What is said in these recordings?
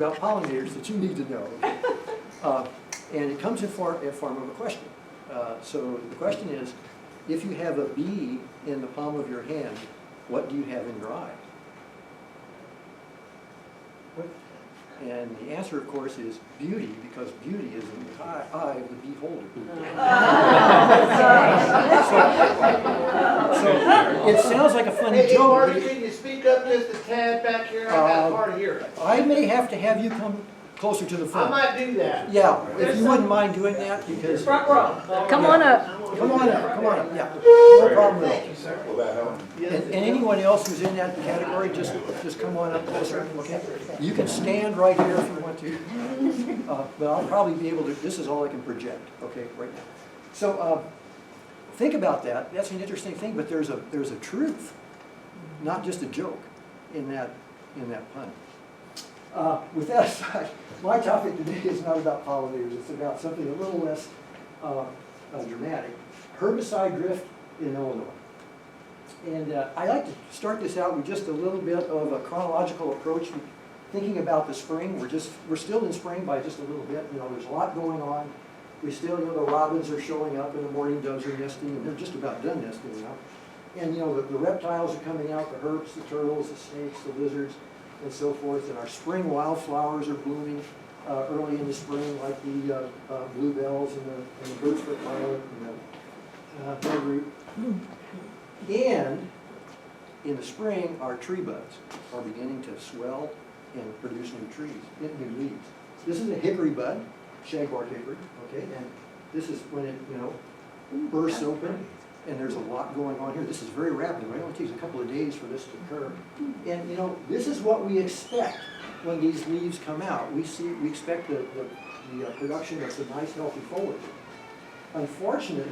about pollinators that you need to know. And it comes in form of a question. So the question is, if you have a bee in the palm of your hand, what do you have in your eye? And the answer, of course, is beauty, because beauty is in the eye of the beholder. So it sounds like a funny Hey, joke. Marty, can you speak up just a tad back here? I got hard of hearing. I may have to have you come closer to the I front. might do that. Yeah, if you wouldn't mind doing that, because... Front row. Come on up. Come on up, yeah. No problem at all. Thank you, sir. Will that help? And anyone else who's in that category, just come on up closer, okay? You can stand right here if you want to. But I'll probably be able to, this is all I can project, okay, right now. So think about that. That's an interesting thing, but there's a truth, not just a joke in that pun. With that aside, my topic today is not about pollinators. It's about something a little less dramatic. Herbicide drift in Illinois. And I like to start this out with just a little bit of a chronological approach, thinking about the spring. We're still in spring by just a little bit. You know, there's a lot going on. We still, the robins are showing up in the morning, doves are nesting, and they're just about done nesting now. And the reptiles are coming out, the herps, the turtles, the snakes, the lizards, and so forth. And our spring wildflowers are blooming early in the spring, like the bluebells and the birchfoot violet and the bedroot. And in the spring, our tree buds are beginning to swell and produce new trees, new leaves. This is a hickory bud, shagbark hickory, okay? And this is when it, bursts open, and there's a lot going on here. This is very rapid, right? It only takes a couple of days for this to occur. And this is what we expect when these leaves come out. We expect the production of some nice, healthy foliage. Unfortunately,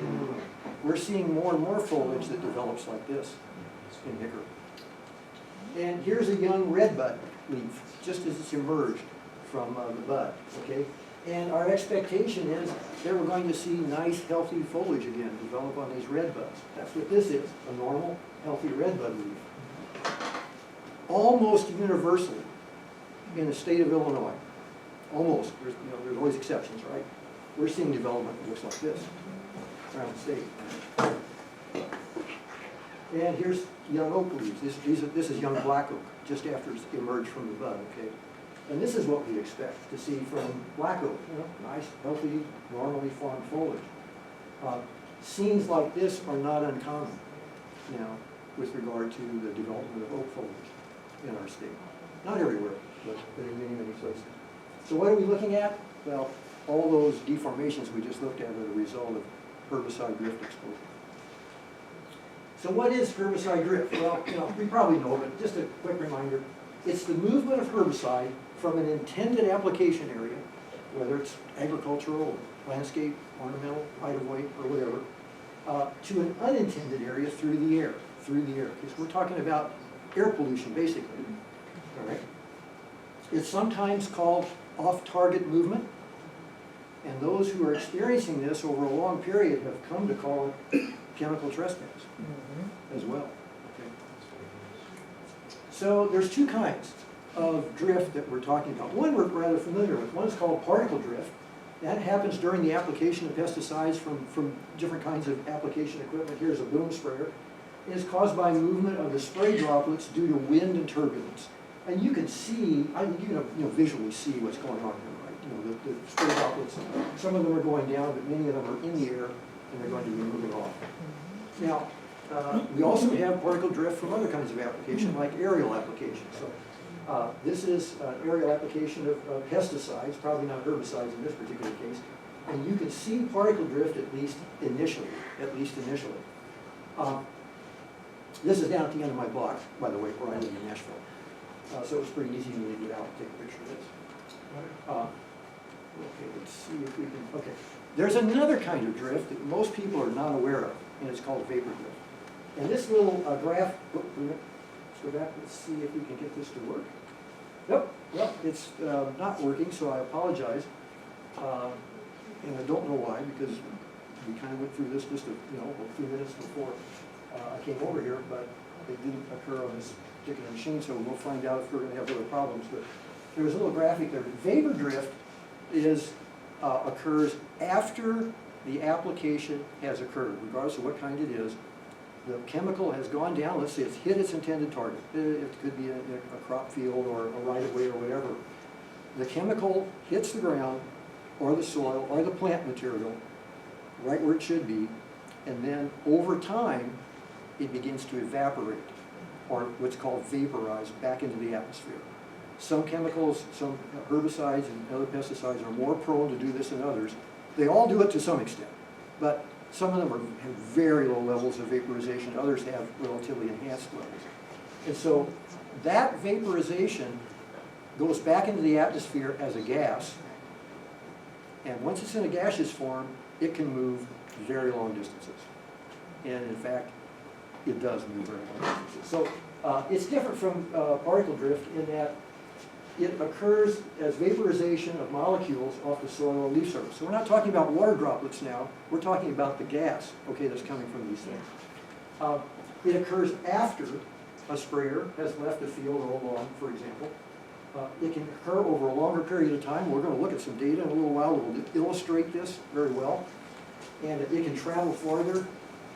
we're seeing more and more foliage that develops like this in hickory. And here's a young redbud leaf, just as it's emerged from the bud, okay? And our expectation is that we're going to see nice, healthy foliage again develop on these redbuds. That's what this is, a normal, healthy redbud leaf. Almost universally in the state of Illinois, almost, there's always exceptions, right? We're seeing development that looks like this around the state. And here's young oak leaves. This is young black oak, just after it's emerged from the bud, okay? And this is what we expect to see from black oak, nice, healthy, normally formed foliage. Scenes like this are not uncommon now with regard to the development of oak foliage in our state. Not everywhere, but in many, many places. So what are we looking at? Well, all those deformations we just looked at are the result of herbicide drift exposure. So what is herbicide drift? Well, we probably know, but just a quick reminder. It's the movement of herbicide from an intended application area, whether it's agricultural, landscape, ornamental, right-of-way, or whatever, to an unintended area through the air. Because we're talking about air pollution, basically. All right? It's sometimes called off-target movement, and those who are experiencing this over a long period have come to call it chemical trespass as well. Okay. So there's two kinds of drift that we're talking about. One we're rather familiar with. One is called particle drift. That happens during the application of pesticides from different kinds of application equipment. Here's a boom sprayer. It is caused by movement of the spray droplets due to wind and turbulence. And you can see, you can visually see what's going on here, right? The spray droplets, some of them are going down, but many of them are in the air, and they're going to be moving off. Now, we also have particle drift from other kinds of application, like aerial application. So this is an aerial application of pesticides, probably not herbicides in this particular case. And you can see particle drift at least initially. This is down at the end of my block, by the way, where I live in Nashville. So it was pretty easy for me to get out and take a picture of this. Okay, let's see if we can, okay. There's another kind of drift that most people are not aware of, and it's called vapor drift. And this little graph, let's go back, let's see if we can get this to work. Nope, well, it's not working, so I apologize. And I don't know why, because we kind of went through this just a few minutes before I came over here, but it didn't occur on this particular machine, so we'll find out if we're going to have other problems. But there was a little graphic there. Vapor drift is, occurs after the application has occurred, regardless of what kind it is. The chemical has gone down, let's say it's hit its intended target. It could be a crop field or a right-of-way or whatever. The chemical hits the ground or the soil or the plant material right where it should be, and then over time it begins to evaporate, or what's called vaporize, back into the atmosphere. Some chemicals, some herbicides and other pesticides are more prone to do this than others. They all do it to some extent, but some of them have very low levels of vaporization, others have relatively enhanced levels. And so that vaporization goes back into the atmosphere as a gas, and once it's in a gaseous form, it can move very long distances. And in fact, it does move very long distances. So it's different from particle drift in that it occurs as vaporization of molecules off the soil or leaf surface. So we're not talking about water droplets now, we're talking about the gas, okay, that's coming from these things. It occurs after a sprayer has left the field or a lawn, for example. It can occur over a longer period of time. We're going to look at some data in a little while that will illustrate this very well. And it can travel farther,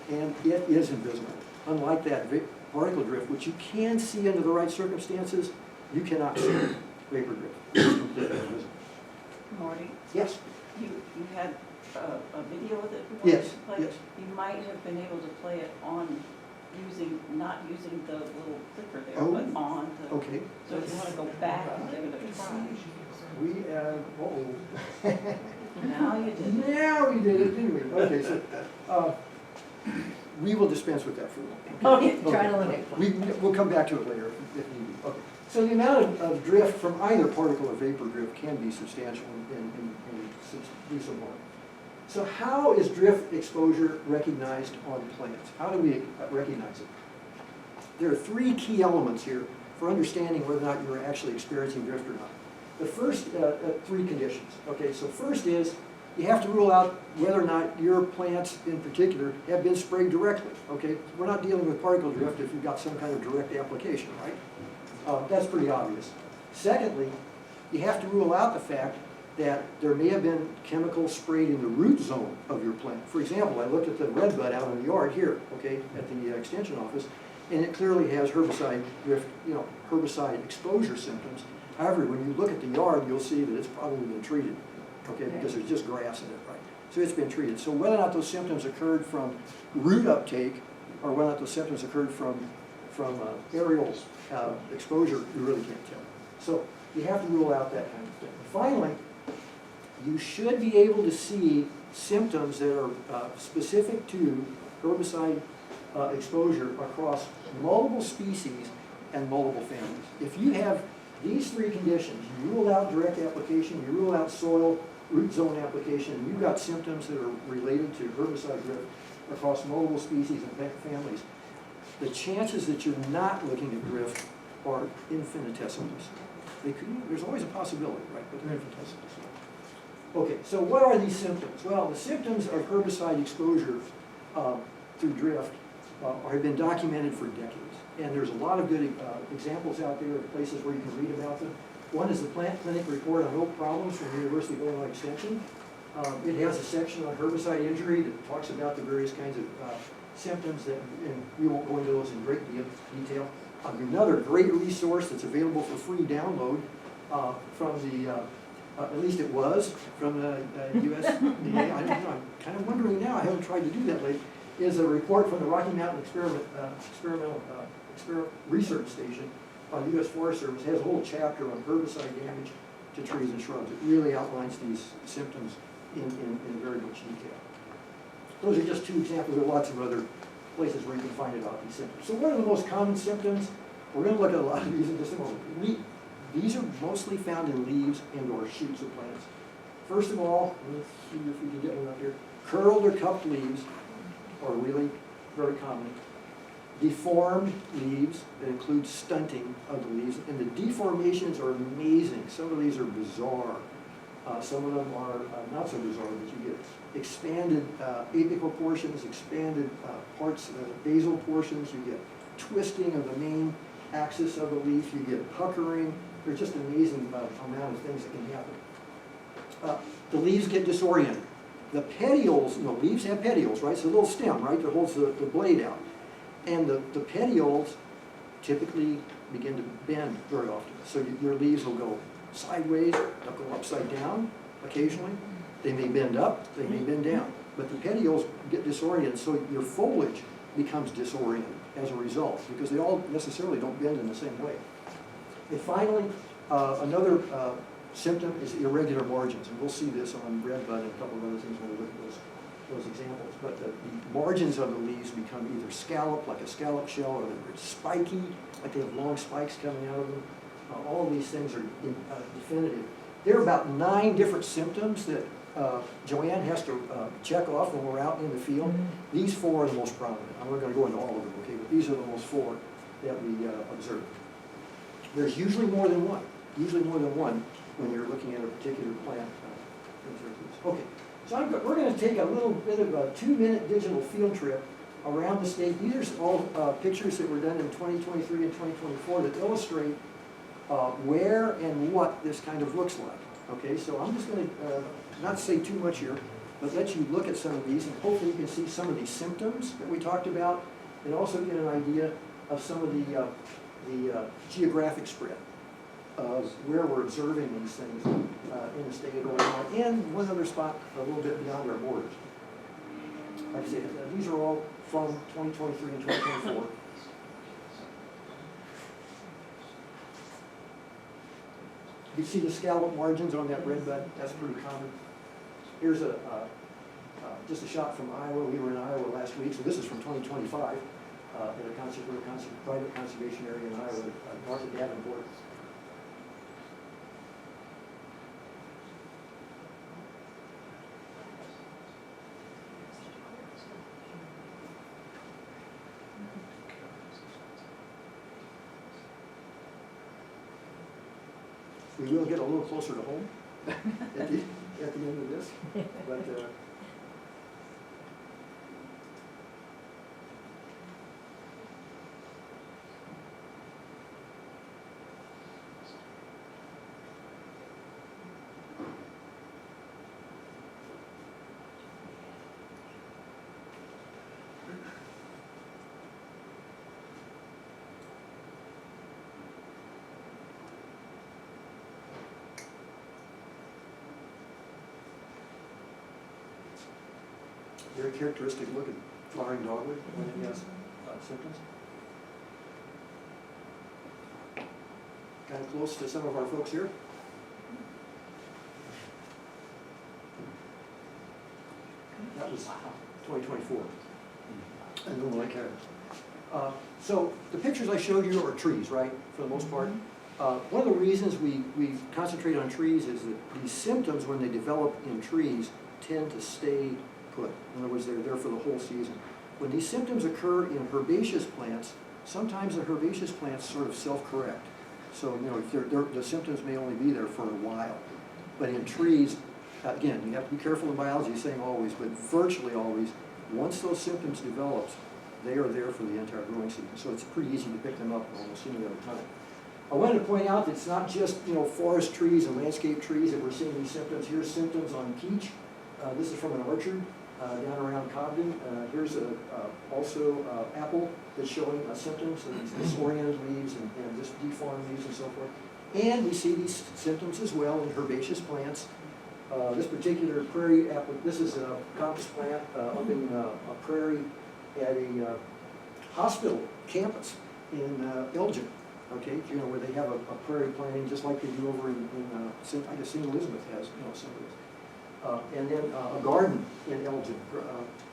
and it is invisible. Unlike that particle drift, which you can see under the right circumstances, you cannot see vapor drift. It's completely invisible. Marty, Yes? you had a video that you wanted Yes, to play? yes. You might have been able to play it on not using the little clicker there, Oh, but on the. Okay. So if you want to go back and give it a try. We, Now you did it. now we did it, didn't we? Okay, so, we will dispense with that for a moment. Okay, try to eliminate one. We'll come back to it later if need be. Okay. So the amount of drift from either particle or vapor drift can be substantial and do some harm. So how is drift exposure recognized on plants? How do we recognize it? There are three key elements here for understanding whether or not you're actually experiencing drift or not. The first three conditions. Okay, so first is you have to rule out whether or not your plants in particular have been sprayed directly. Okay, we're not dealing with particle drift if you've got some kind of direct application, right? That's pretty obvious. Secondly, you have to rule out the fact that there may have been chemicals sprayed in the root zone of your plant. For example, I looked at the red bud out in the yard here, okay, at the extension office, and it clearly has herbicide drift, herbicide exposure symptoms. However, when you look at the yard, you'll see that it's probably been treated, okay, because there's just grass in it, right? So it's been treated. So whether or not those symptoms occurred from root uptake, or whether or not those symptoms occurred from aerial exposure, you really can't tell. So you have to rule out that kind of thing. Finally, you should be able to see symptoms that are specific to herbicide exposure across multiple species and multiple families. If you have these three conditions, you rule out direct application, you rule out soil root zone application, and you've got symptoms that are related to herbicide drift across multiple species and families, the chances that you're not looking at drift are infinitesimals. There's always a possibility, right, but they're infinitesimals. Okay, so what are these symptoms? Well, the symptoms of herbicide exposure through drift have been documented for decades. And there's a lot of good examples out there of places where you can read about them. One is the Plant Clinic Report on Oak Problems from the University of Illinois Extension. It has a section on herbicide injury that talks about the various kinds of symptoms that, and we won't go into those in great detail. Another great resource that's available for free download from the at least it was from the USDA. I don't know, I'm kind of wondering now, I haven't tried to do that lately, is a report from the Rocky Mountain Experimental Research Station on the U.S. Forest Service. It has a whole chapter on herbicide damage to trees and shrubs. It really outlines these symptoms in very much detail. Those are just two examples. There are lots of other places where you can find about these symptoms. So what are the most common symptoms? We're going to look at a lot of these in just a moment. These are mostly found in leaves and or shoots of plants. First of all, let's see if we can get one up here. Curled or cupped leaves are really very common. Deformed leaves that include stunting of the leaves, and the deformations are amazing. Some of these are bizarre. Some of them are not so bizarre, but you get expanded apical portions, expanded parts, basal portions. You get twisting of the main axis of the leaf. You get puckering. there's just an amazing amount of things that can happen. The leaves get disoriented. The petioles, leaves have petioles, right? It's a little stem, right, that holds the blade out. And the petioles typically begin to bend very often. So your leaves will go sideways, they'll go upside down occasionally. They may bend up, they may bend down. But the petioles get disoriented, so your foliage becomes disoriented as a result, because they all necessarily don't bend in the same way. And finally, another symptom is irregular margins, and we'll see this on redbud and a couple of other things when we look at those examples. But the margins of the leaves become either scalloped, like a scallop shell, or they're spiky, like they have long spikes coming out of them. All of these things are definitive. There are about 9 different symptoms that Joanne has to check off when we're out in the field. These 4 are the most prominent. I'm not going to go into all of them, okay, but these are the most 4 that we observe. There's usually more than one when you're looking at a particular plant. Okay, so we're going to take a little bit of a 2-minute digital field trip around the state. These are all pictures that were done in 2023 and 2024 that illustrate where and what this kind of looks like. Okay, so I'm just going to not say too much here, but let you look at some of these, and hopefully you can see some of these symptoms that we talked about, and also get an idea of some of the geographic spread of where we're observing these things in the state of Illinois, and one other spot a little bit beyond our borders. Like I said, these are all from 2023 and 2024. You see the scallop margins on that red bud, that's pretty common. Here's just a shot from Iowa. We were in Iowa last week, so this is from 2025 at a private conservation area in Iowa, north of Davenport. We will get a little closer to home at the end of this, but very characteristic look at flowering dogwood when it has symptoms. Kind of close to some of our folks here. That was 2024. And the Lake Area. So the pictures I showed you are trees, right, for the most part. One of the reasons we concentrate on trees is that these symptoms, when they develop in trees, tend to stay put. In other words, they're there for the whole season. When these symptoms occur in herbaceous plants, sometimes the herbaceous plants sort of self-correct. So, if the symptoms may only be there for a while. But in trees, again, you have to be careful in biology, saying always, but virtually always, once those symptoms develop, they are there for the entire growing season. So it's pretty easy to pick them up almost any other time. I wanted to point out that it's not just, forest trees and landscape trees that we're seeing these symptoms. Here's symptoms on peach. This is from an orchard down around Cobden. Here's also apple that's showing symptoms of disoriented leaves and just deformed leaves and so forth. And we see these symptoms as well in herbaceous plants. This particular prairie apple, this is a coppice plant up in a prairie at a hospital campus in Elgin. Okay, where they have a prairie planting just like they do over in I guess St. Elizabeth has, some of this. And then a garden in Elgin,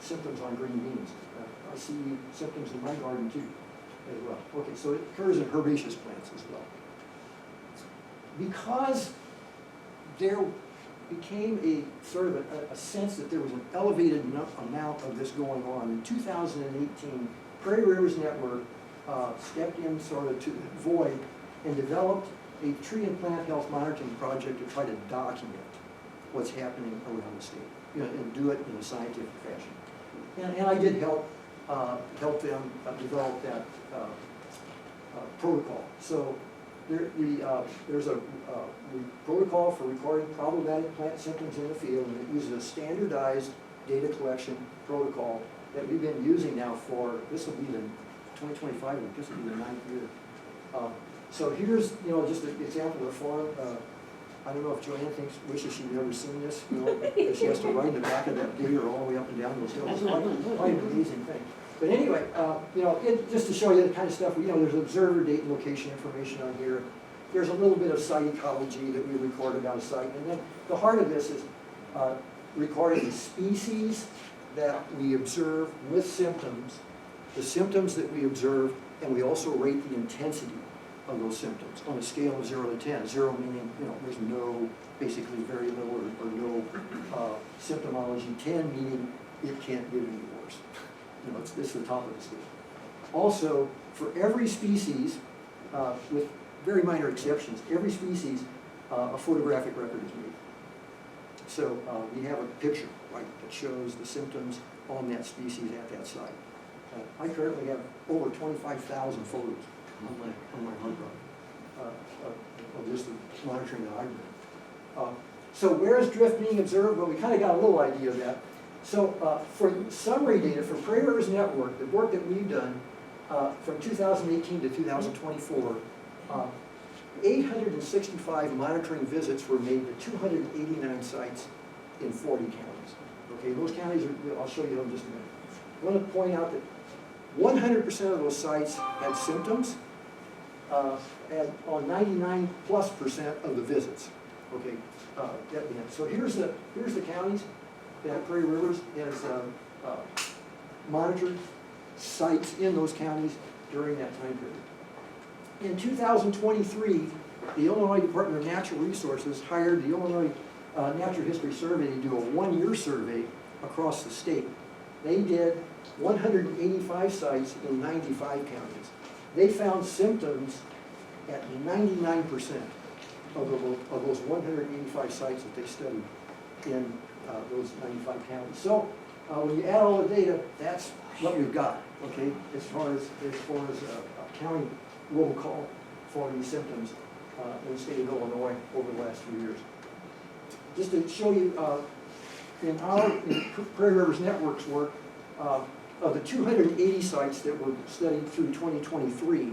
symptoms on green beans. I see symptoms in my garden too, as well. Okay, so it occurs in herbaceous plants as well. Because there became a sort of a sense that there was an elevated amount of this going on, in 2018, Prairie Rivers Network stepped in sort of to the void and developed a tree and plant health monitoring project to try to document what's happening around the state, and do it in a scientific fashion. And I did help them develop that protocol. So there's a protocol for recording problematic plant symptoms in the field, and it uses a standardized data collection protocol that we've been using now for, this will be the 2025, this will be the 9th year. So here's, just an example of the farm. I don't know if Joanne wishes she'd never seen this, because she has to ride the back of that digger all the way up and down those hills. It's quite an amazing thing. But anyway, just to show you the kind of stuff, there's observer date and location information on here. There's a little bit of site ecology that we record about a site. And then the heart of this is recording the species that we observe with symptoms, the symptoms that we observe, and we also rate the intensity of those symptoms on a scale of 0 to 10. 0 meaning, there's no, basically very little or no symptomology. 10 meaning it can't get any worse. This is the top of the scale. Also, for every species, with very minor exceptions, every species, a photographic record is made. So we have a picture, right, that shows the symptoms on that species at that site. I currently have over 25,000 photos on my hard drive of just the monitoring that I've done. So where is drift being observed? Well, we kind of got a little idea of that. So for summary data for Prairie Rivers Network, the work that we've done from 2018 to 2024, 865 monitoring visits were made to 289 sites in 40 counties. Okay, those counties, I'll show you them in just a minute. I want to point out that 100% of those sites had symptoms and on 99+% of the visits. Okay, that we had. So here's the counties that Prairie Rivers has monitored sites in those counties during that time period. In 2023, the Illinois Department of Natural Resources hired the Illinois Natural History Survey to do a 1-year survey across the state. They did 185 sites in 95 counties. They found symptoms at 99% of those 185 sites that they studied in those 95 counties. So when you add all the data, that's what we've got, okay, as far as a county roll call for these symptoms in the state of Illinois over the last few years. Just to show you, in Prairie Rivers Network's work, of the 280 sites that were studied through 2023,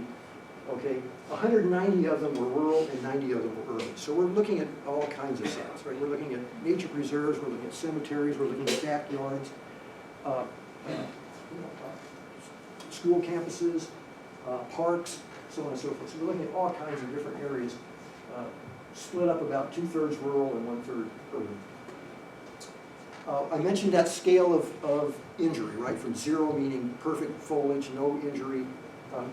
okay, 190 of them were rural and 90 of them were urban. So we're looking at all kinds of sites, right? We're looking at nature preserves, we're looking at cemeteries, we're looking at backyards, school campuses, parks, so on and so forth. So we're looking at all kinds of different areas, split up about 2/3 rural and 1/3 urban. I mentioned that scale of injury, right? From 0 meaning perfect foliage, no injury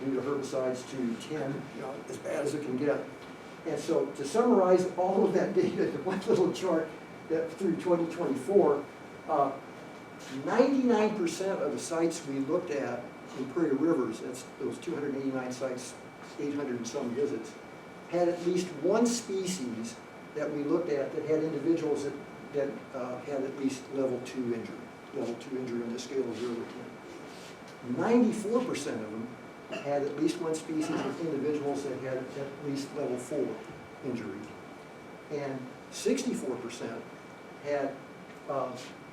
due to herbicides, to 10, as bad as it can get. And so to summarize all of that data in one little chart that through 2024, 99% of the sites we looked at in Prairie Rivers, that's those 289 sites, 800 and some visits, had at least one species that we looked at that had individuals that had at least level 2 injury on the scale of 0 to 10. 94% of them had at least one species of individuals that had at least level 4 injury. And 64% had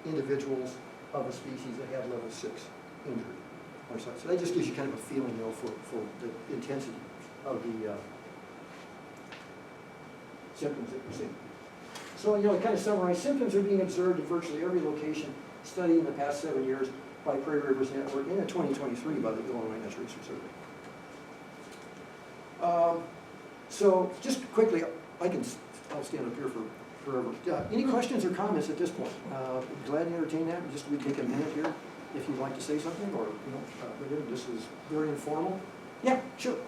individuals of a species that had level 6 injury. So that just gives you kind of a feeling, for the intensity of the symptoms that we're seeing. So, to kind of summarize, symptoms are being observed in virtually every location studied in the past 7 years by Prairie Rivers Network and in 2023 by the Illinois Natural Resources Survey. So, just quickly, I'll stand up here for forever. Any questions or comments at this point? Glad to entertain that. We take a minute here if you'd like to say something, or this is very informal. Yeah, sure.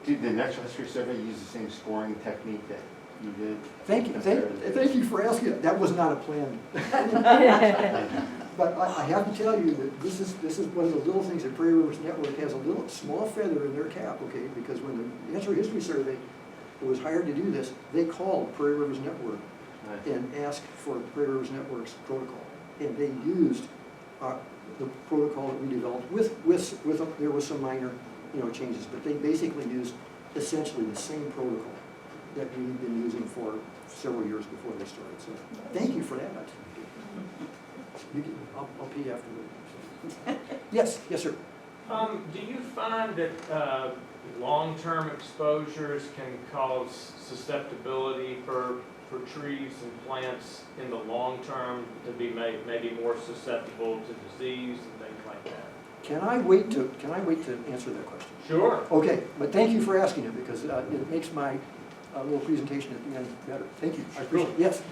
Did the Natural History Survey use the same scoring technique that you did? Thank you for asking. That was not a plan. But I have to tell you that this is one of the little things that Prairie Rivers Network has a little small feather in their cap, okay? Because when the Natural History Survey was hired to do this, they called Prairie Rivers Network and asked for Prairie Rivers Network's protocol, and they used the protocol that we developed with there was some minor changes, but they basically used essentially the same protocol that we've been using for several years before they started. So thank you for that. I'll pay you afterward. Yes, yes, sir. Do you find that long-term exposures can cause susceptibility for trees and plants in the long term to be made maybe more susceptible to disease and things like that? Can I wait to answer that question? Sure. Okay, but thank you for asking it because it makes my little presentation at the end better. Thank you. I appreciate it. Yes.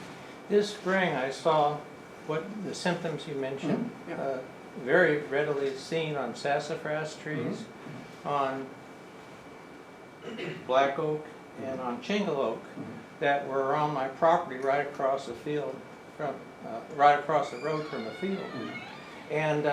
This spring, I saw what the symptoms you mentioned, Yeah. very readily seen on sassafras trees, on black oak, and on shingle oak that were on my property right across the field, from right across the road from the field. And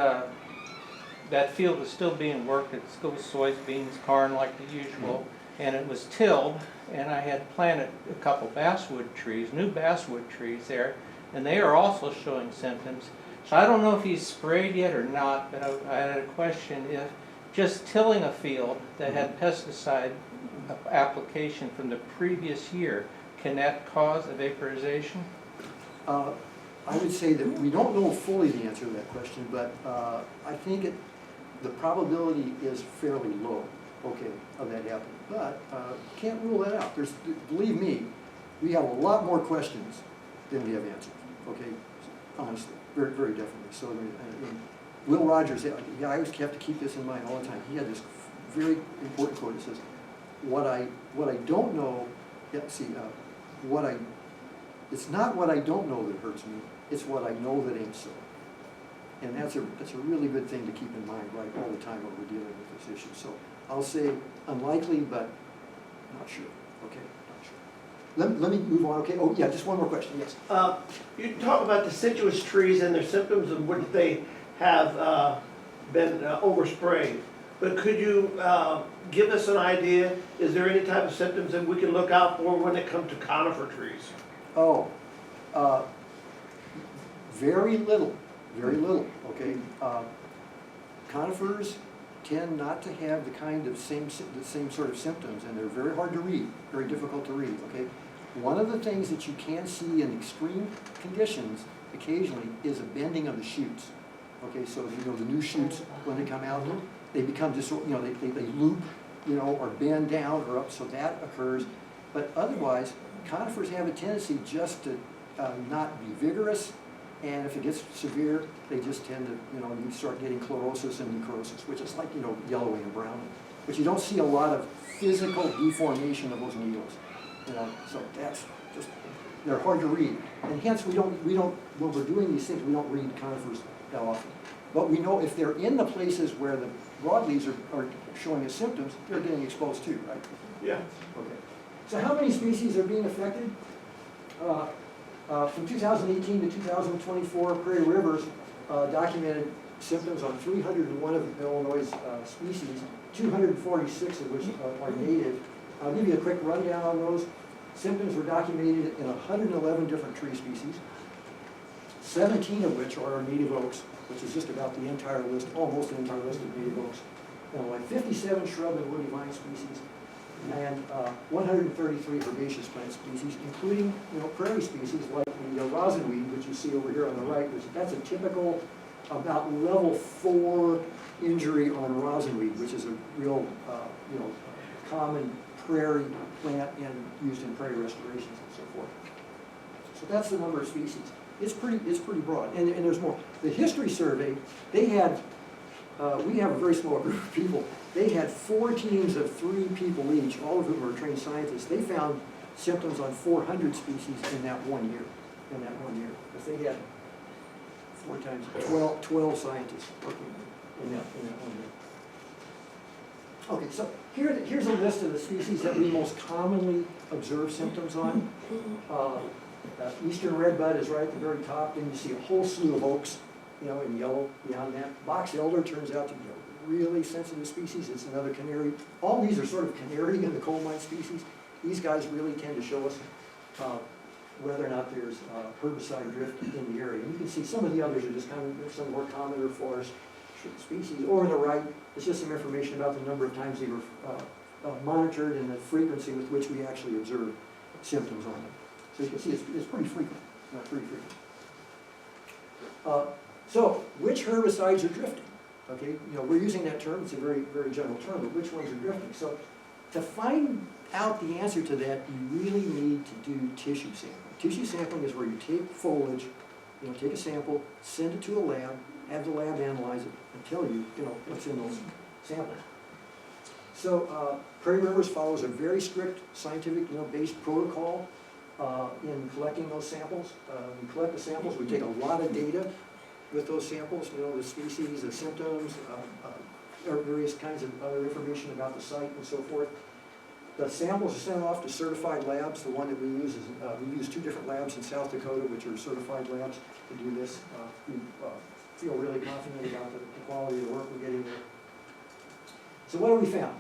that field was still being worked. It still was soybeans, corn like the usual, and it was tilled. And I had planted a couple basswood trees, new basswood trees there, and they are also showing symptoms. So I don't know if he's sprayed yet or not, but I had a question if just tilling a field that had pesticide application from the previous year, can that cause a vaporization? I would say that we don't know fully the answer to that question, but I think the probability is fairly low, okay, of that happening. But can't rule that out. Believe me, we have a lot more questions than we have answers, okay, honestly, very, very definitely. So Will Rogers, I always have to keep this in mind all the time. He had this very important quote. It says, what I don't know, it's not what I don't know that hurts me, it's what I know that ain't so. And that's a really good thing to keep in mind, right, all the time when we're dealing with this issue. So I'll say unlikely, but not sure, okay, not sure. Let me move on, okay? Oh, yeah, just one more question, yes. You talk about deciduous trees and their symptoms of which they have been oversprayed. But could you give us an idea, is there any type of symptoms that we can look out for when it comes to conifer trees? Oh, very little, okay? Conifers tend not to have the same sort of symptoms, and they're very hard to read, very difficult to read, okay? One of the things that you can see in extreme conditions occasionally is a bending of the shoots, okay? So, the new shoots, when they come out, they become they loop, or bend down or up, so that occurs. But otherwise, conifers have a tendency just to not be vigorous, and if it gets severe, they just tend to, you start getting chlorosis and necrosis, which is like, yellowing and browning. But you don't see a lot of physical deformation of those needles, so that's just, they're hard to read. And hence, we don't, when we're doing these things, we don't read conifers that often. But we know if they're in the places where the broadleaves are showing us symptoms, they're getting exposed too, right? Yeah. Okay. So how many species are being affected? From 2018 to 2024, Prairie Rivers documented symptoms on 301 of Illinois' species, 246 of which are native. I'll give you a quick rundown on those. Symptoms were documented in 111 different tree species, 17 of which are native oaks, which is just about the entire list, almost the entire list of native oaks, Illinois, 57 shrub and woody vine species, and 133 herbaceous plant species, including prairie species like the rosinweed, which you see over here on the right. That's a typical about level 4 injury on rosinweed, which is a real common prairie plant and used in prairie restorations and so forth. So that's the number of species. It's pretty broad, and there's more. The history survey, they had, we have a very small group of people. They had 4 teams of 3 people each, all of whom were trained scientists. They found symptoms on 400 species in that 1 year. Because they had 4 times 12 scientists working in that 1 year. Okay, so here's a list of the species that we most commonly observe symptoms on. Eastern redbud is right at the very top. Then you see a whole slew of oaks, in yellow beyond that. Box elder turns out to be a really sensitive species. It's another canary. All these are sort of canary in the coal mine species. These guys really tend to show us whether or not there's herbicide drift in the area. And you can see some of the others are just kind of some more common or forest species. Over on the right, it's just some information about the number of times they were monitored and the frequency with which we actually observe symptoms on them. So you can see it's pretty frequent, not pretty frequent. So which herbicides are drifting? Okay, you know, we're using that term, it's a very, very general term, but which ones are drifting? So to find out the answer to that, you really need to do tissue sampling. Tissue sampling is where you take foliage, you know, take a sample, send it to a lab, have the lab analyze it, and tell you, you know, what's in those samples. So Prairie Rivers follows a very strict scientific, you know, based protocol in collecting those samples. We collect the samples, we take a lot of data with those samples, you know, the species, the symptoms, various kinds of other information about the site and so forth. The samples are sent off to certified labs. The one that we use is, we use 2 different labs in South Dakota, which are certified labs to do this. We feel really confident about the quality of the work we're getting there. So what have we found?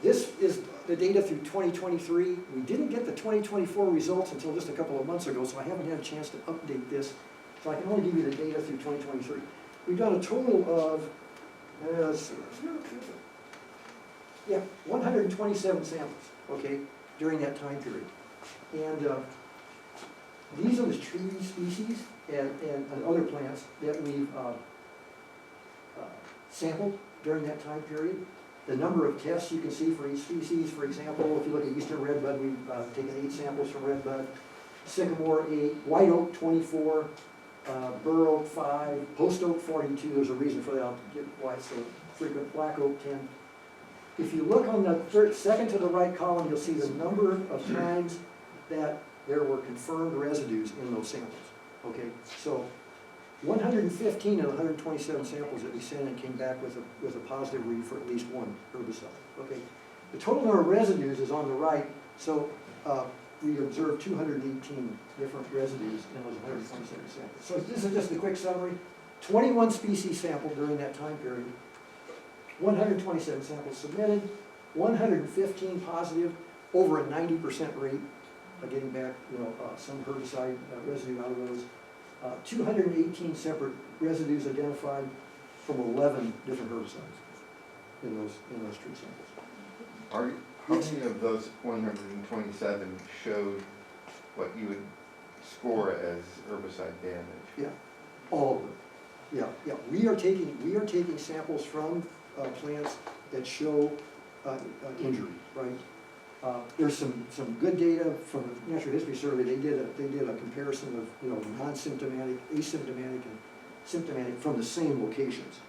This is the data through 2023. We didn't get the 2024 results until just a couple of months ago, so I haven't had a chance to update this. So I can only give you the data through 2023. We've done a total of, 127 samples, okay, during that time period. And these are the tree species and other plants that we've sampled during that time period. The number of tests you can see for each species, for example, if you look at eastern redbud, we've taken 8 samples from redbud, sycamore 8, white oak 24, bur oak 5, post oak 42, there's a reason for that, I'll get why it's so frequent, black oak 10. If you look on the second to the right column, you'll see the number of times that there were confirmed residues in those samples, okay? So 115 of the 127 samples that we sent in came back with a positive read for at least one herbicide, okay? The total number of residues is on the right, so we observed 218 different residues in those 127 samples. So this is just a quick summary. 21 species sampled during that time period. 127 samples submitted, 115 positive, over a 90% rate of getting back, you know, some herbicide residue out of those. 218 separate residues identified from 11 different herbicides in those tree samples. How many of those 127 showed what you would score as herbicide damage? Yeah, all of them. Yeah. We are taking samples from plants that show injury, right? There's some good data from the Natural History Survey. They did a comparison of, you know, non-symptomatic, asymptomatic, and symptomatic from the same locations.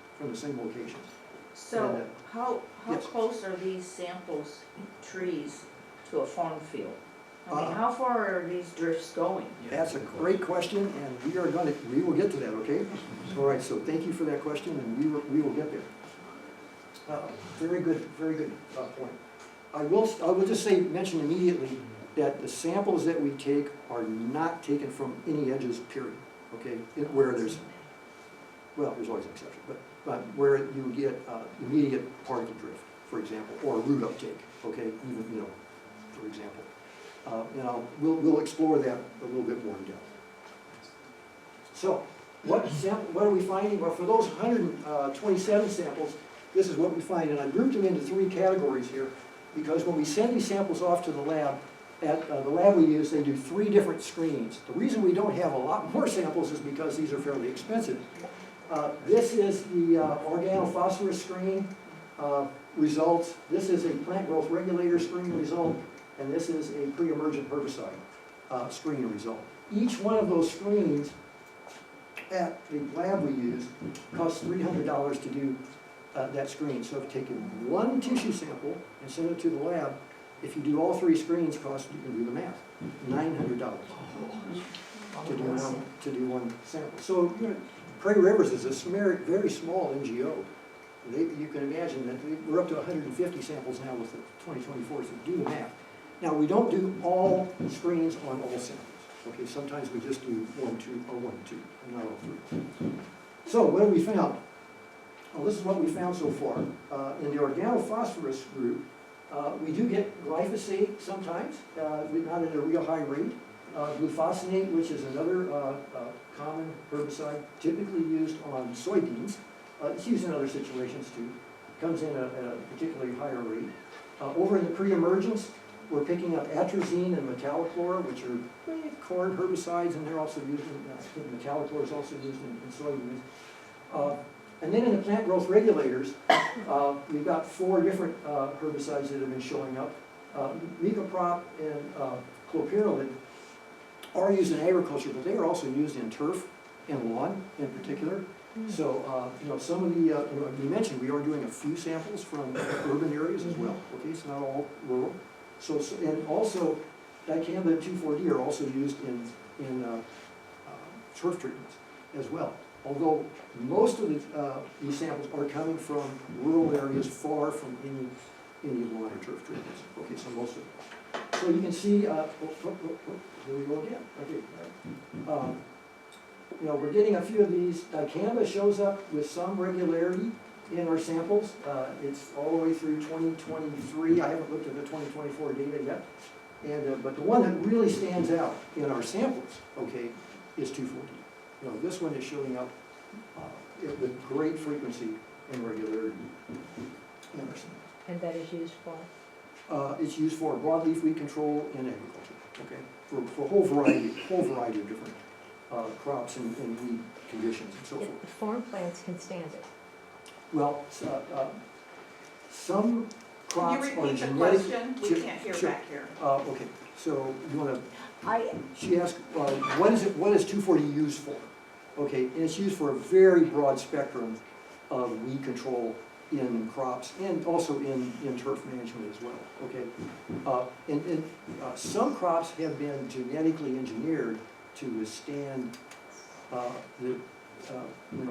So how yes. close are these samples, trees, to a farm field? I mean, Uh, how far are these drifts going? That's a great question, and we will get to that, okay? All right, so thank you for that question, and we will get there. Very good point. I will just mention immediately that the samples that we take are not taken from any edges, period, okay? Where there's always an exception, but where you get immediate particle drift, for example, or root uptake, okay? Even, you know, for example. And we'll explore that a little bit more in depth. So, what are we finding? Well, for those 127 samples, this is what we find, and I grouped them into 3 categories here, because when we send these samples off to the lab, at the lab we use, they do 3 different screens. The reason we don't have a lot more samples is because these are fairly expensive. This is the organophosphorus screen results. This is a plant growth regulator screen result, and this is a pre-emergent herbicide screen result. Each one of those screens at the lab we use costs $300 to do that screen. So if you take one tissue sample and send it to the lab, if you do all 3 screens, you can do the math, $900 to do one sample. So, you know, Prairie Rivers is a very small NGO. You can imagine that we're up to 150 samples now with the 2024, so do the math. Now, we don't do all screens on all samples. Okay, sometimes we just do 1, 2, and not all 3. So, what have we found? Well, this is what we found so far. In the organophosphorus group, we do get glyphosate sometimes, not at a real high rate. Glufosinate, which is another common herbicide typically used on soybeans. It's used in other situations too. Comes in at a particularly higher rate. Over in the pre-emergence, we're picking up atrazine and metallochlor, which are corn herbicides, and they're also used in, I think metallochlor is also used in soybeans. And then in the plant growth regulators, we've got 4 different herbicides that have been showing up. Mecoprop and clopyralid are used in agriculture, but they are also used in turf and lawn in particular. So, some of the, you mentioned we are doing a few samples from urban areas as well, okay, it's not all rural. So and also, dicamba and 2,4-D are also used in turf treatments as well. Although most of these samples are coming from rural areas far from any lawn or turf treatments. Okay, so most of them. So you can see, here we go again, okay. We're getting a few of these. Dicamba shows up with some regularity in our samples. It's all the way through 2023. I haven't looked at the 2024 data yet. And, but the one that really stands out in our samples, okay, is 2,4-D. This one is showing up with great frequency and regularity in our samples. And that is used for? It's used for broadleaf weed control in agriculture, okay, for a whole variety of different crops and weed conditions and so forth. The farm plants can stand it. Well, some crops Can you are repeat the genetic. question? We can't hear Sure. back here. Okay, so you want to, I, she asked, what is 2,4-D used for? Okay, and it's used for a very broad spectrum of weed control in crops and also in turf management as well, okay? And some crops have been genetically engineered to withstand the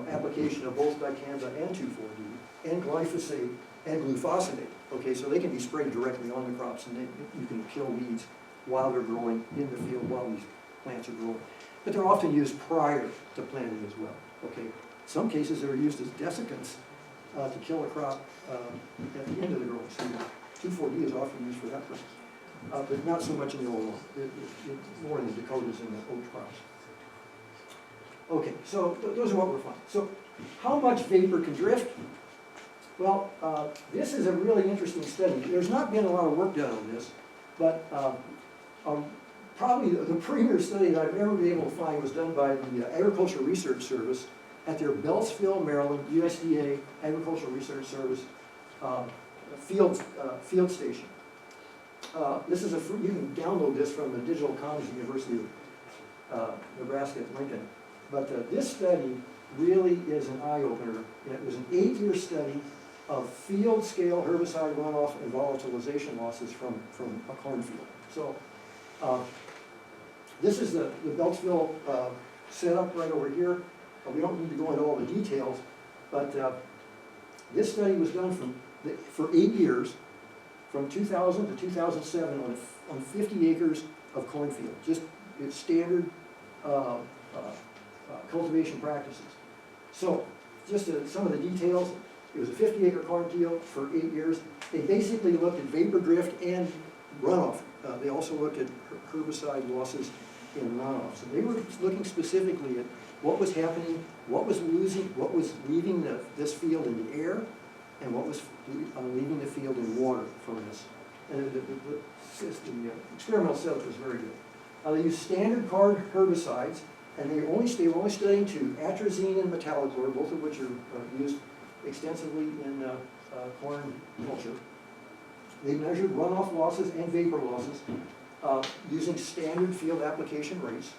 application of both dicamba and 2,4-D and glyphosate and glufosinate, okay? So they can be sprayed directly on the crops and you can kill weeds while they're growing in the field, while these plants are growing. But they're often used prior to planting as well, okay? Some cases they're used as desiccants to kill a crop at the end of the growing season. 2,4-D is often used for that purpose, but not so much in the Illinois, more in the Dakotas and the oat crops. Okay, so those are what we're finding. So how much vapor can drift? Well, this is a really interesting study. There's not been a lot of work done on this, but probably the premier study that I've ever been able to find was done by the Agricultural Research Service at their Beltsville, Maryland, USDA Agricultural Research Service field station. This is you can download this from the Digital Commons University of Nebraska at Lincoln. But this study really is an eye-opener. It was an 8-year study of field-scale herbicide runoff and volatilization losses from a cornfield. So this is the Beltsville setup right over here. We don't need to go into all the details, but this study was done for 8 years, from 2000 to 2007, on 50 acres of cornfield, just standard cultivation practices. So, just some of the details. It was a 50-acre cornfield for 8 years. They basically looked at vapor drift and runoff. They also looked at herbicide losses in runoffs. And they were looking specifically at what was happening, what was leaving this field in the air, and what was leaving the field in water from this. And the experimental setup was very good. They used standard corn herbicides, and they were only studying to atrazine and metallochlor, both of which are used extensively in corn culture. They measured runoff losses and vapor losses using standard field application rates.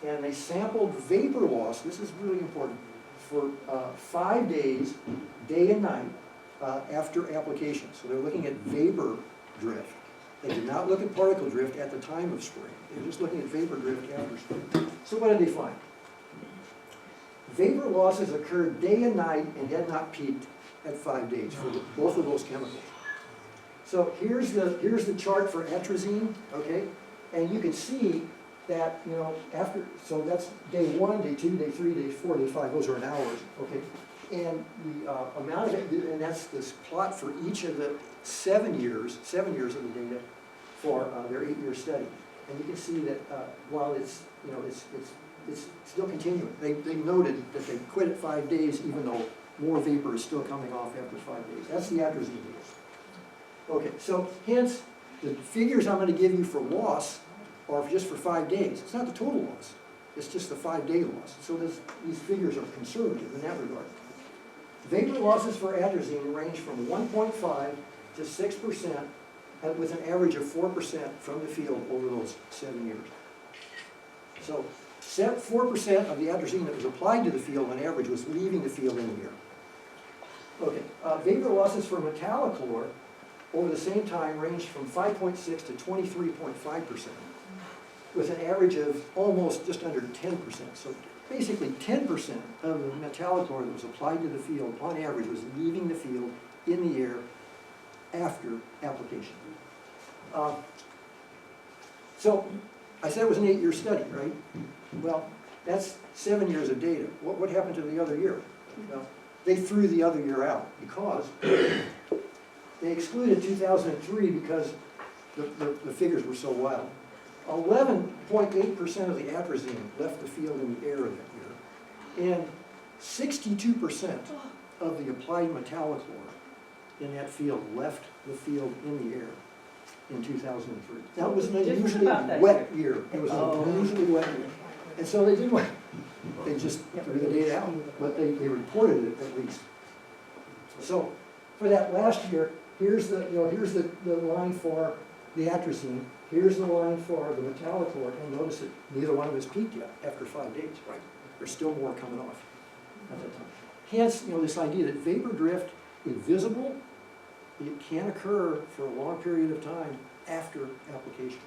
And they sampled vapor loss, this is really important, for 5 days, day and night, after application. So they're looking at vapor drift. They did not look at particle drift at the time of spraying. They're just looking at vapor drift after spraying. So what did they find? Vapor losses occurred day and night and had not peaked at 5 days for both of those chemicals. So here's the chart for atrazine, okay? And you can see that, so that's day 1, day 2, day 3, day 4, day 5, those are in hours, okay? And the amount of it, and that's this plot for each of the 7 years of the data for their 8-year study. And you can see that while it's still continuing. They noted that they quit at 5 days even though more vapor is still coming off after 5 days. That's the atrazine data. Okay, so hence, the figures I'm gonna give you for loss are just for 5 days. It's not the total loss, it's just the 5-day loss. So these figures are conservative in that regard. Vapor losses for atrazine range from 1.5 to 6%, with an average of 4% from the field over those 7 years. So 4% of the atrazine that was applied to the field on average was leaving the field in the year. Okay, vapor losses for metallochlor over the same time ranged from 5.6 to 23.5%, with an average of almost just under 10%. So basically 10% of the metallochlor that was applied to the field on average was leaving the field in the air after application. So I said it was an 8-year study, right? Well, that's 7 years of data. What happened to the other year? Well, they threw the other year out because they excluded 2003 because the figures were so wild. 11.8% of the atrazine left the field in the air that year, and 62% of the applied metallochlor in that field left the field in the air in 2003. That was an Different unusually about that wet year. It was Oh. an unusually wet year. And so they did what? They just threw the data out, but they reported it at least. So for that last year, here's the line for the atrazine, here's the line for the metallochlor, and notice that neither one of us peaked yet after 5 days, right? There's still more coming off at that time. Hence, this idea that vapor drift is visible, it can occur for a long period of time after application.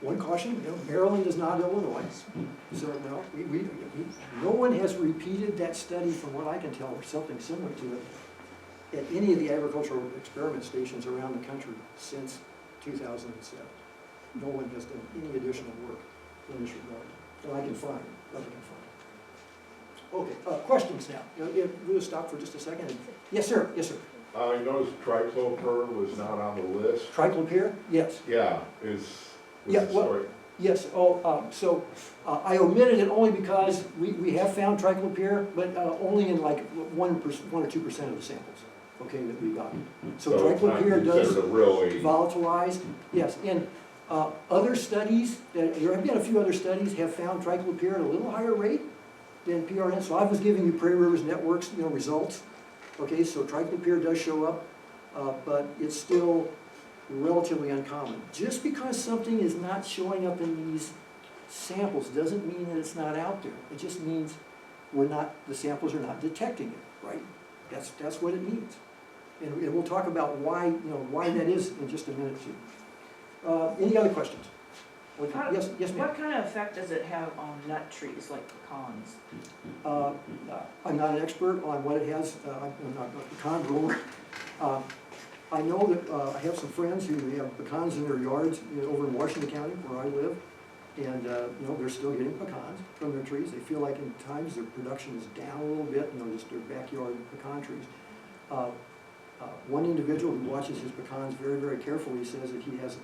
One caution, Maryland is not Illinois, so no, no one has repeated that study from what I can tell, or something similar to it, at any of the agricultural experiment stations around the country since 2007. No one has done any additional work in this regard, that I can find, Okay, questions now. We'll stop for just a second. Yes, sir, yes, sir. I noticed tricloper was not on the list. Triclopyr? Yes. Yeah, was Yeah, the well- story. Yes, I omitted it only because we have found triclopyr, but only in like 1 or 2% of the samples, okay, that we got. So it's not triclopyr does considered a really, volatilize, yes, and other studies, there have been a few other studies have found triclopyr at a little higher rate than PRN, so I was giving you Prairie Rivers Network's results, okay, so triclopyr does show up, but it's still relatively uncommon. Just because something is not showing up in these samples doesn't mean that it's not out there. It just means the samples are not detecting it, right? That's what it means. And we'll talk about why that is in just a minute too. Any other questions? Yes, ma'am. What kind of effect does it have on nut trees like pecans? I'm not an expert on what it has, I'm not a pecan grower. I know that I have some friends who have pecans in their yards over in Washington County where I live, and they're still getting pecans from their trees. They feel like in times their production is down a little bit, just their backyard pecan trees. One individual who watches his pecans very, very carefully says that he has,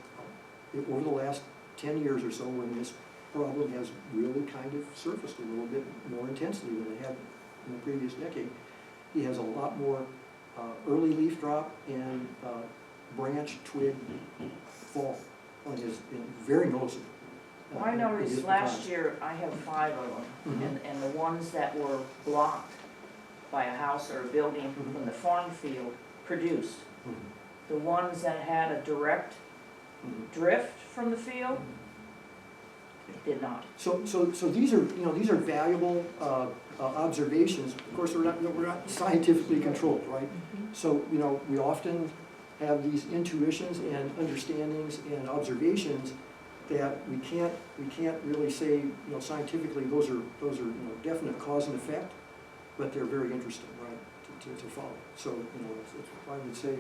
over the last 10 years or so, when this problem has really kind of surfaced a little bit more intensely than it had in the previous decade, he has a lot more early leaf drop and branch twig fall on his, very noticeable. Well, I in noticed his last pecans. year, I have 5 of them, Mhm. and the ones that were blocked by a house or a building from the farm field produced. Mhm. The ones that had a direct drift from the field did not. So these are, these are valuable observations. Of course, we're not scientifically controlled, right? So, we often have these intuitions and understandings and observations that we can't really say, scientifically those are definite cause and effect, but they're very interesting, right, to follow. So, I would say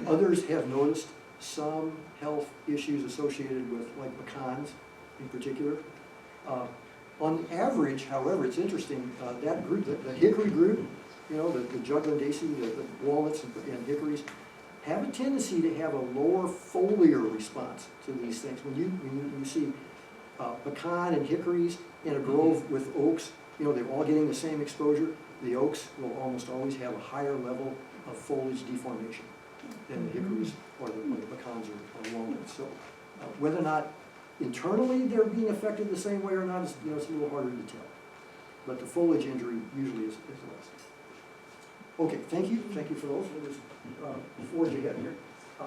others have noticed some health issues associated with, like, pecans in particular. On average, however, it's interesting, that group, the hickory group, the jugglandaceae, the walnuts and hickories, have a tendency to have a lower foliar response to these things. When you see pecan and hickories in a grove with oaks, they're all getting the same exposure. the oaks will almost always have a higher level of foliage deformation than the hickories or the pecans or walnuts. So whether or not internally they're being affected the same way or not is, it's a little harder to tell. But the foliage injury usually is less. Okay, thank you for those. We'll just forge ahead here.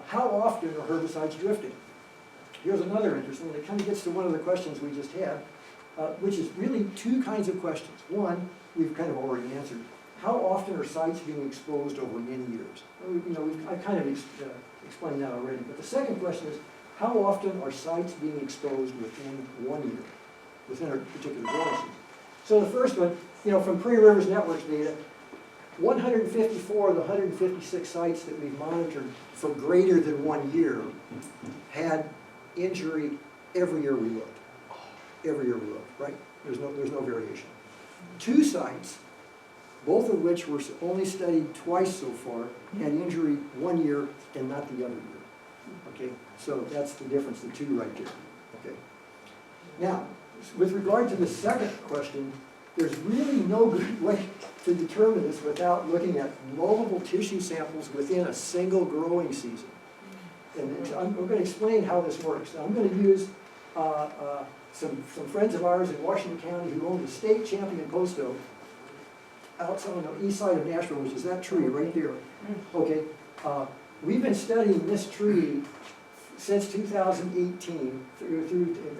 How often are herbicides drifting? Here's another interesting, it kind of gets to one of the questions we just had, which is really two kinds of questions. One, we've kind of already answered. How often are sites being exposed over many years? I kind of explained that already. But the second question is, how often are sites being exposed within 1 year, within a particular growing season? So the first one, from Prairie Rivers Network's data, 154 of the 156 sites that we've monitored for greater than 1 year had injury every year we looked. Every year we looked, right? There's no variation. 2 sites, both of which were only studied twice so far, had injury 1 year and not the other year. Okay, so that's the difference, the 2 right there. Okay. Now, with regard to the second question, there's really no good way to determine this without looking at multiple tissue samples within a single growing season. And I'm going to explain how this works. I'm going to use some friends of ours in Washington County who own the state champion post oak outside on the east side of Nashville, which is that tree right there. Okay, we've been studying this tree since 2018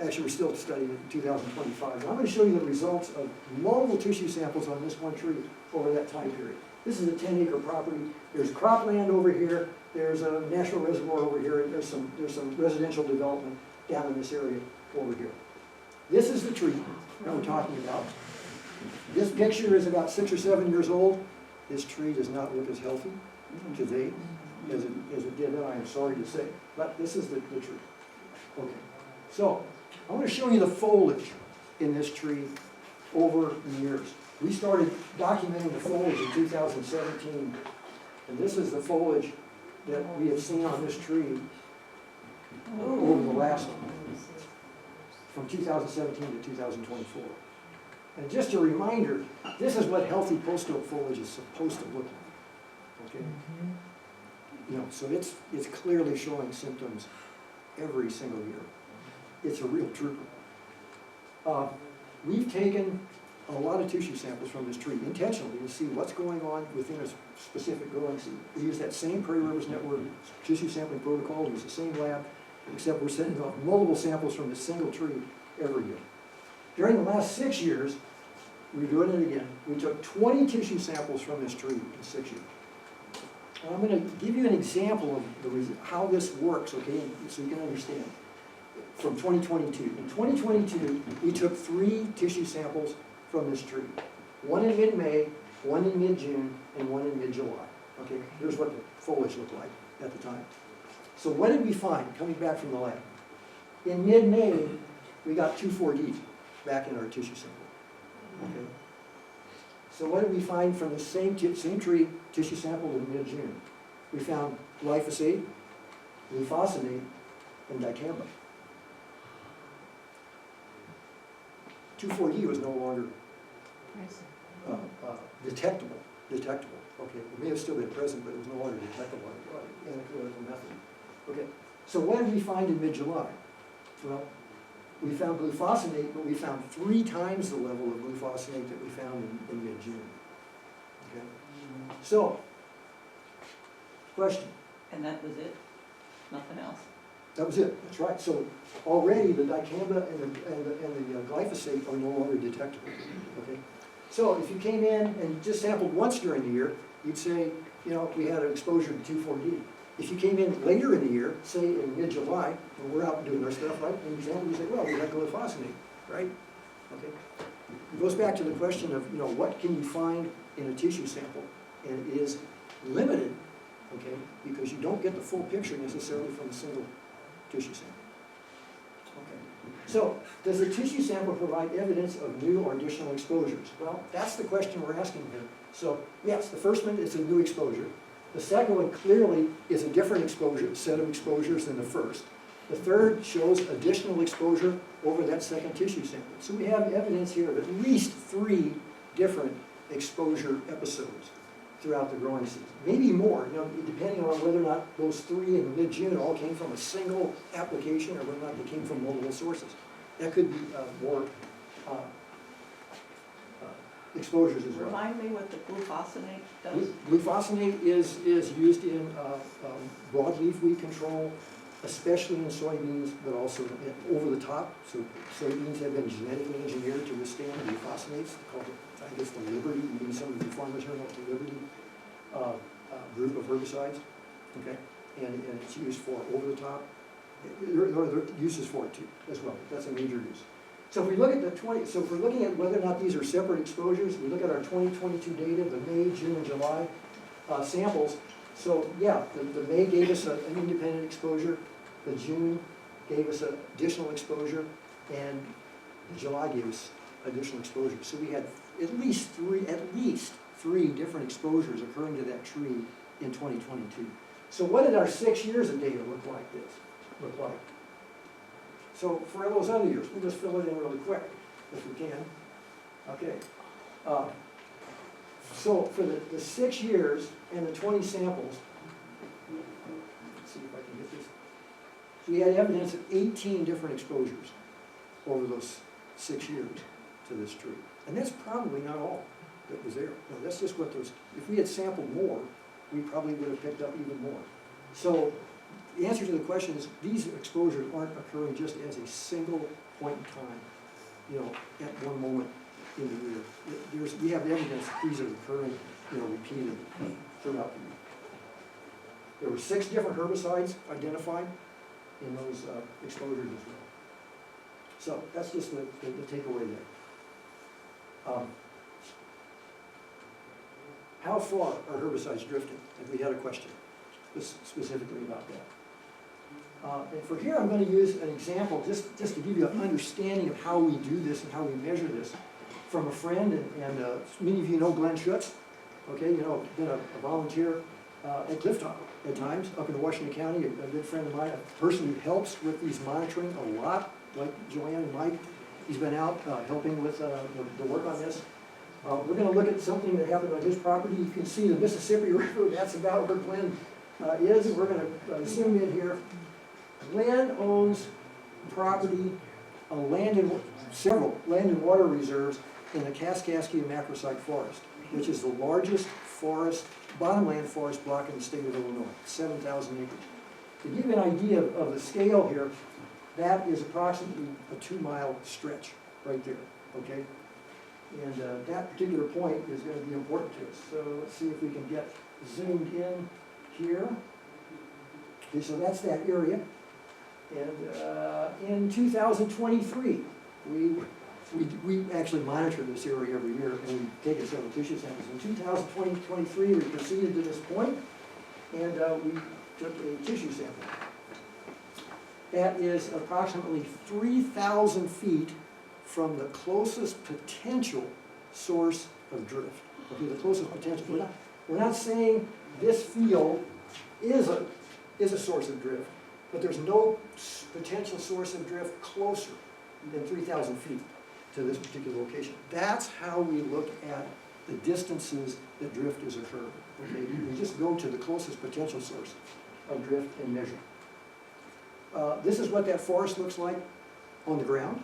actually we're still studying it in 2025. And I'm going to show you the results of multiple tissue samples on this one tree over that time period. This is a 10-acre property. There's cropland over here. There's a natural reservoir over here. And there's some residential development down in this area over here. This is the tree that we're talking about. This picture is about 6 or 7 years old. This tree does not look as healthy today as it did then, I am sorry to say. But this is the tree. Okay, so I want to show you the foliage in this tree over the years. We started documenting the foliage in 2017, and this is the foliage that we have seen on this tree over the last, from 2017 to 2024. And just a reminder, this is what healthy post oak foliage is supposed to look like. Okay? So it's clearly showing symptoms every single year. It's a real trooper. We've taken a lot of tissue samples from this tree intentionally to see what's going on within a specific growing season. We use that same Prairie Rivers Network tissue sampling protocol, we use the same lab, except we're sending off multiple samples from this single tree every year. During the last 6 years, we're doing it again. We took 20 tissue samples from this tree in 6 years. And I'm going to give you an example of how this works, okay, so you can understand. From 2022. In 2022, we took 3 tissue samples from this tree. One in mid-May, one in mid-June, and one in mid-July. Okay, here's what the foliage looked like at the time. So what did we find coming back from the lab? In mid-May, we got 2,4-D back in our tissue sample. Okay. So what did we find from the same tree tissue sample in mid-June? We found glyphosate, glufosinate, and dicamba. 2,4-D was no longer detectable. Okay, it may have still been present, but it was no longer detectable by analytical method. Okay, so what did we find in mid-July? Well, we found glufosinate, but we found 3 times the level of glufosinate that we found in mid-June. Okay, so question. And that was it? Nothing else? That was it. That's right. So already the dicamba and the glyphosate are no longer detectable. Okay. So if you came in and just sampled once during the year, you'd say, we had an exposure to 2,4-D. If you came in later in the year, say in mid-July, when we're out doing our stuff, right? And you sample, you say, well, we had glyphosate, right? Okay. It goes back to the question of, what can you find in a tissue sample? And it is limited, okay, because you don't get the full picture necessarily from a single tissue sample. Okay. So, does the tissue sample provide evidence of new or additional exposures? Well, that's the question we're asking here. So, yes, the first one is a new exposure. The second one clearly is a different set of exposures than the first. The third shows additional exposure over that second tissue sample. So we have evidence here of at least 3 different exposure episodes throughout the growing season. Maybe more, you know, depending on whether or not those 3 in mid-June all came from a single application or whether or not they came from multiple sources. That could be more exposures as well. Remind me what the glufosinate does? Glufosinate is used in broadleaf weed control, especially in soybeans, but also over the top. So soybeans have been genetically engineered to withstand glufosinate. Called, I guess, the Liberty. Maybe some of the farmers heard of the Liberty group of herbicides. Okay, and it's used for over the top. There are uses for it too, as well. That's a major use. So if we look at so if we're looking at whether or not these are separate exposures, we look at our 2022 data, the May, June, and July samples. So yeah, the May gave us an independent exposure, the June gave us an additional exposure, and the July gave us additional exposure. So we had at least three different exposures occurring to that tree in 2022. So what did our 6 years of data look like? So for those other years, we'll just fill it in really quick, if we can. Okay. So for the 6 years and the 20 samples, let's see if I can get this. We had evidence of 18 different exposures over those 6 years to this tree. And that's probably not all that was there. No, that's just what those, if we had sampled more, we probably would have picked up even more. So the answer to the question is these exposures aren't occurring just as a single point in time, you know, at one moment in the year. We have evidence that these are occurring, you know, repeatedly throughout the year. There were 6 different herbicides identified in those exposures as well. So that's just the takeaway there. How far are herbicides drifting? And we had a question specifically about that. And for here, I'm going to use an example just to give you an understanding of how we do this and how we measure this from a friend, and many of you know Glenn Schutz, okay, you know, been a volunteer at Clifftop at times up in Washington County, a good friend of mine, a person who helps with these monitoring a lot, like Joanne and Mike. He's been out helping with the work on this. We're going to look at something that happened on his property. You can see the Mississippi River, that's about where Glenn is. We're going to zoom in here. Glenn owns property, several land and water reserves in the Kaskaskia Macrosite Forest, which is the largest forest, bottomland forest block in the state of Illinois, 7,000 acres. To give you an idea of the scale here, that is approximately a 2-mile stretch right there, okay? And that particular point is going to be important to us. So let's see if we can get zoomed in here. Okay, so that's that area. And in 2023, we actually monitor this area every year, and we take several tissue samples. In 2023, we proceeded to this point, and we took a tissue sample. That is approximately 3,000 feet from the closest potential source of drift. Okay, the closest potential. We're not saying this field is a source of drift, but there's no potential source of drift closer than 3,000 feet to this particular location. That's how we look at the distances that drift is occurring. Okay, we just go to the closest potential source of drift and measure. This is what that forest looks like on the ground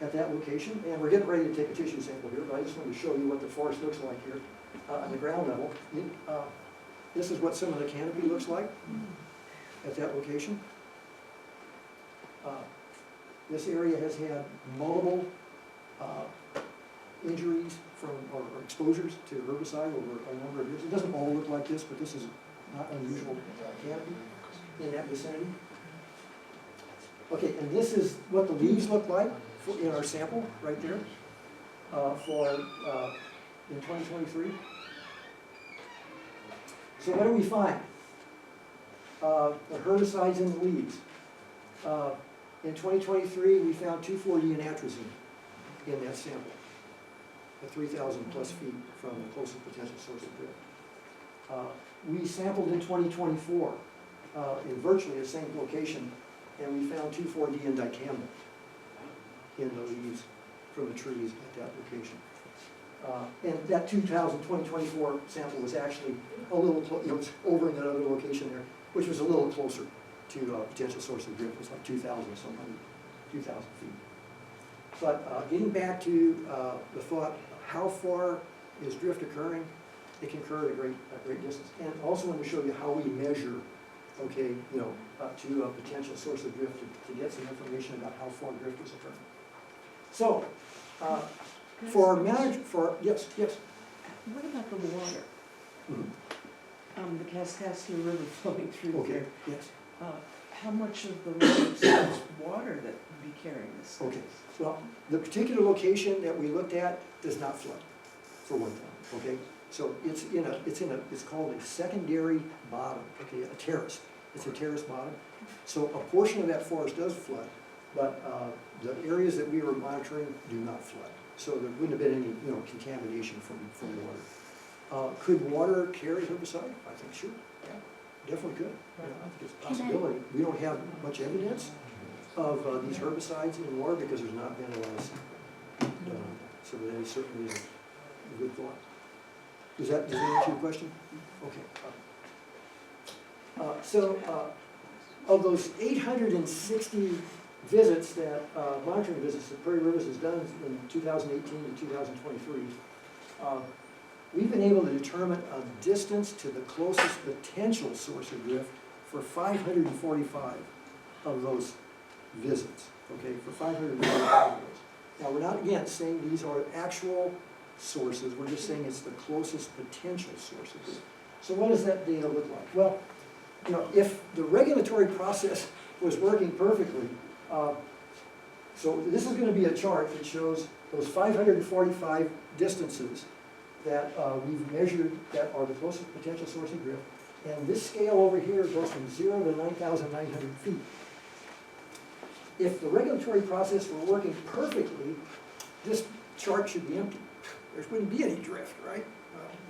at that location, and we're getting ready to take a tissue sample here, but I just wanted to show you what the forest looks like here on the ground level. This is what some of the canopy looks like at that location. This area has had multiple injuries or exposures to herbicide over a number of years. It doesn't all look like this, but this is not unusual canopy in that vicinity. Okay, and this is what the leaves look like in our sample right there in 2023. So what do we find? The herbicides in the leaves. In 2023, we found 2,4-D and atrazine in that sample at 3,000 plus feet from the closest potential source of drift. We sampled in 2024 in virtually the same location, and we found 2,4-D and dicamba in the leaves from the trees at that location. And that 2024 sample was actually a little, it was over in that other location there, which was a little closer to potential source of drift. It was like 2,000 something, 2,000 feet. But getting back to the thought, how far is drift occurring? It can occur at a great distance. And also want to show you how we measure, okay, to a potential source of drift to get some information about how far drift is occurring. So, yes. What about the water? Mhm. The Kaskaskia River flowing through Okay, there. yes. How much of the roads is water that would be carrying this? Okay, well, the particular location that we looked at does not flood, for one thing, okay? So it's called a secondary bottom, okay, a terrace. It's a terrace bottom. So a portion of that forest does flood, but the areas that we were monitoring do not flood. So there wouldn't have been any, contamination from water. Could water carry herbicide? I think sure, yeah, definitely could. I think it's a possibility. We don't have much evidence of these herbicides in water because there's not been a lot of study done on that. So that certainly is a good thought. Does that answer your question? Okay. Of those 860 visits monitoring visits that Prairie Rivers has done in 2018 to 2023, we've been able to determine a distance to the closest potential source of drift for 545 of those visits, okay, for 545 of those. Now, we're not, again, saying these are actual sources, we're just saying it's the closest potential source of drift. So what does that data look like? Well, if the regulatory process was working perfectly, so this is going to be a chart that shows those 545 distances that we've measured that are the closest potential source of drift. And this scale over here goes from 0 to 9,900 feet. If the regulatory process were working perfectly, this chart should be empty. There wouldn't be any drift, right?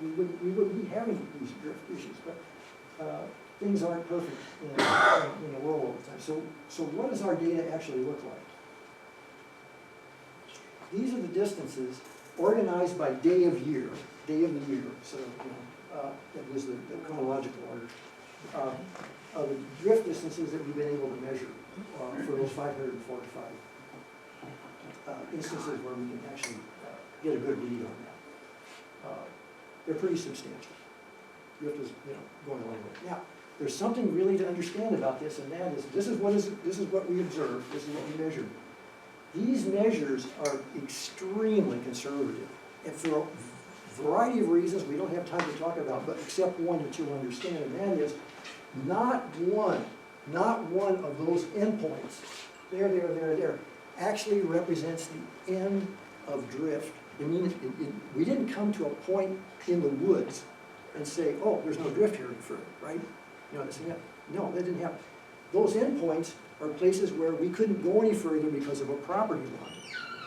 We wouldn't be having these drift issues, but things aren't perfect in the world all the time. So what does our data actually look like? These are the distances organized by day of the year. So that was the chronological order of the drift distances that we've been able to measure for those 545 instances where we can actually get a good read on that. They're pretty substantial. Drift is going a long way. Now, there's something really to understand about this, and that is this is what we observe. This is what we measure. These measures are extremely conservative, and for a variety of reasons we don't have time to talk about, but except one that you'll understand, and that is not one of those endpoints, there, actually represents the end of drift. I mean, we didn't come to a point in the woods and say, oh, there's no drift here any further, right? No, that didn't happen. Those endpoints are places where we couldn't go any further because of a property line,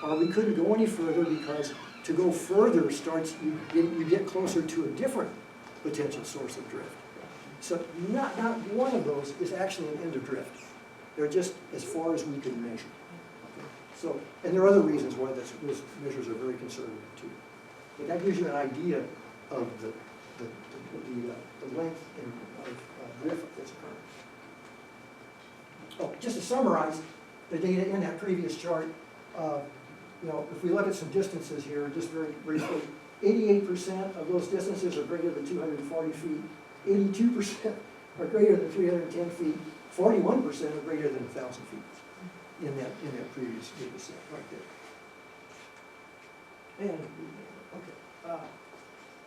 or we couldn't go any further because to go further starts, you get closer to a different potential source of drift. So not one of those is actually an end of drift. They're just as far as we could measure. Okay? So, and there are other reasons why those measures are very conservative too. But that gives you an idea of the length of drift that's occurring. Oh, just to summarize the data in that previous chart, if we look at some distances here, just very briefly, 88% of those distances are greater than 240 feet, 82% are greater than 310 feet, 41% are greater than 1,000 feet in that previous data set right there. And okay,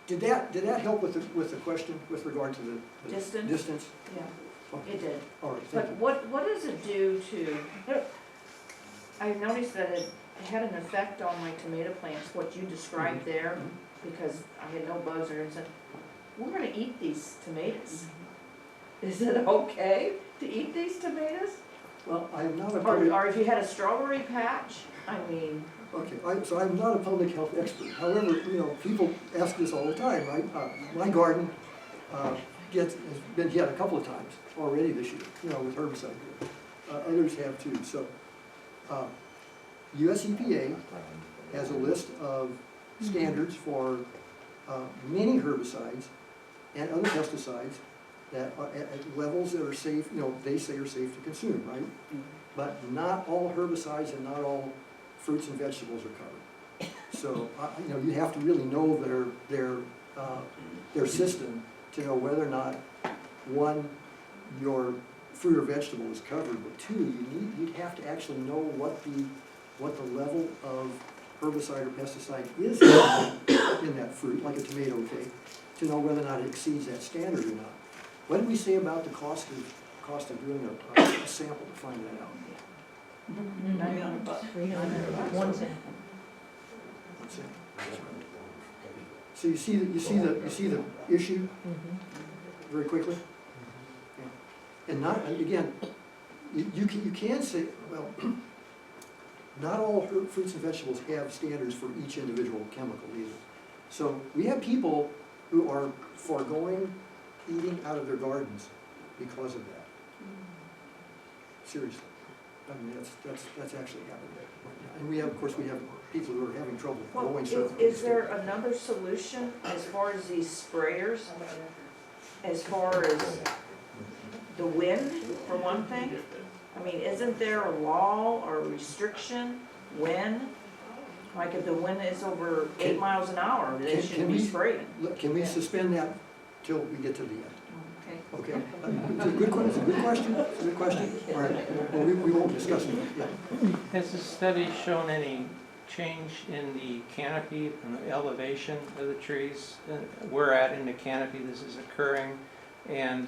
did that help with the question with regard to the distance? Yeah, Okay. it did. All right, thank you. But what does it do to, I noticed that it had an effect on my tomato plants, what you described there, because I had no bugs or anything. We're gonna eat these tomatoes. Is it okay to eat these tomatoes? Well, I'm not a public, Or if you had a strawberry patch, I mean, okay, so I'm not a public health expert. However, people ask this all the time, right? My garden has been hit a couple of times already this year, with herbicide. Others have too. So, US EPA has a list of standards for many herbicides and other pesticides that are at levels that are safe, they say are safe to consume, right? But not all herbicides and not all fruits and vegetables are covered. So, you have to really know their system to know whether or not, one, your fruit or vegetable is covered, but two, you'd have to actually know what the level of herbicide or pesticide is in that fruit, like a tomato, okay, to know whether or not it exceeds that standard or not. What did we say about the cost of doing a sample to find that out? $900. 300, one sample. Let's see. So you see the issue very quickly? Yeah. And not, again, you can say, well, not all fruits and vegetables have standards for each individual chemical either. So we have people who are foregoing eating out of their gardens because of that. Seriously. I mean, that's actually happening right now. And we have, of course, people who are having trouble Well, growing certain. is there another solution as far as these sprayers? As far as the wind, for one thing? I mean, isn't there a law or a restriction when? Like if the wind is over 8 miles an hour, they Can shouldn't be we- spraying. Can we suspend that till we get to the end? Okay. Okay? It's a good question, it's a good question. All right, well, we won't discuss it, yeah. Has the study shown any change in the canopy and the elevation of the trees? Where at in the canopy this is occurring? And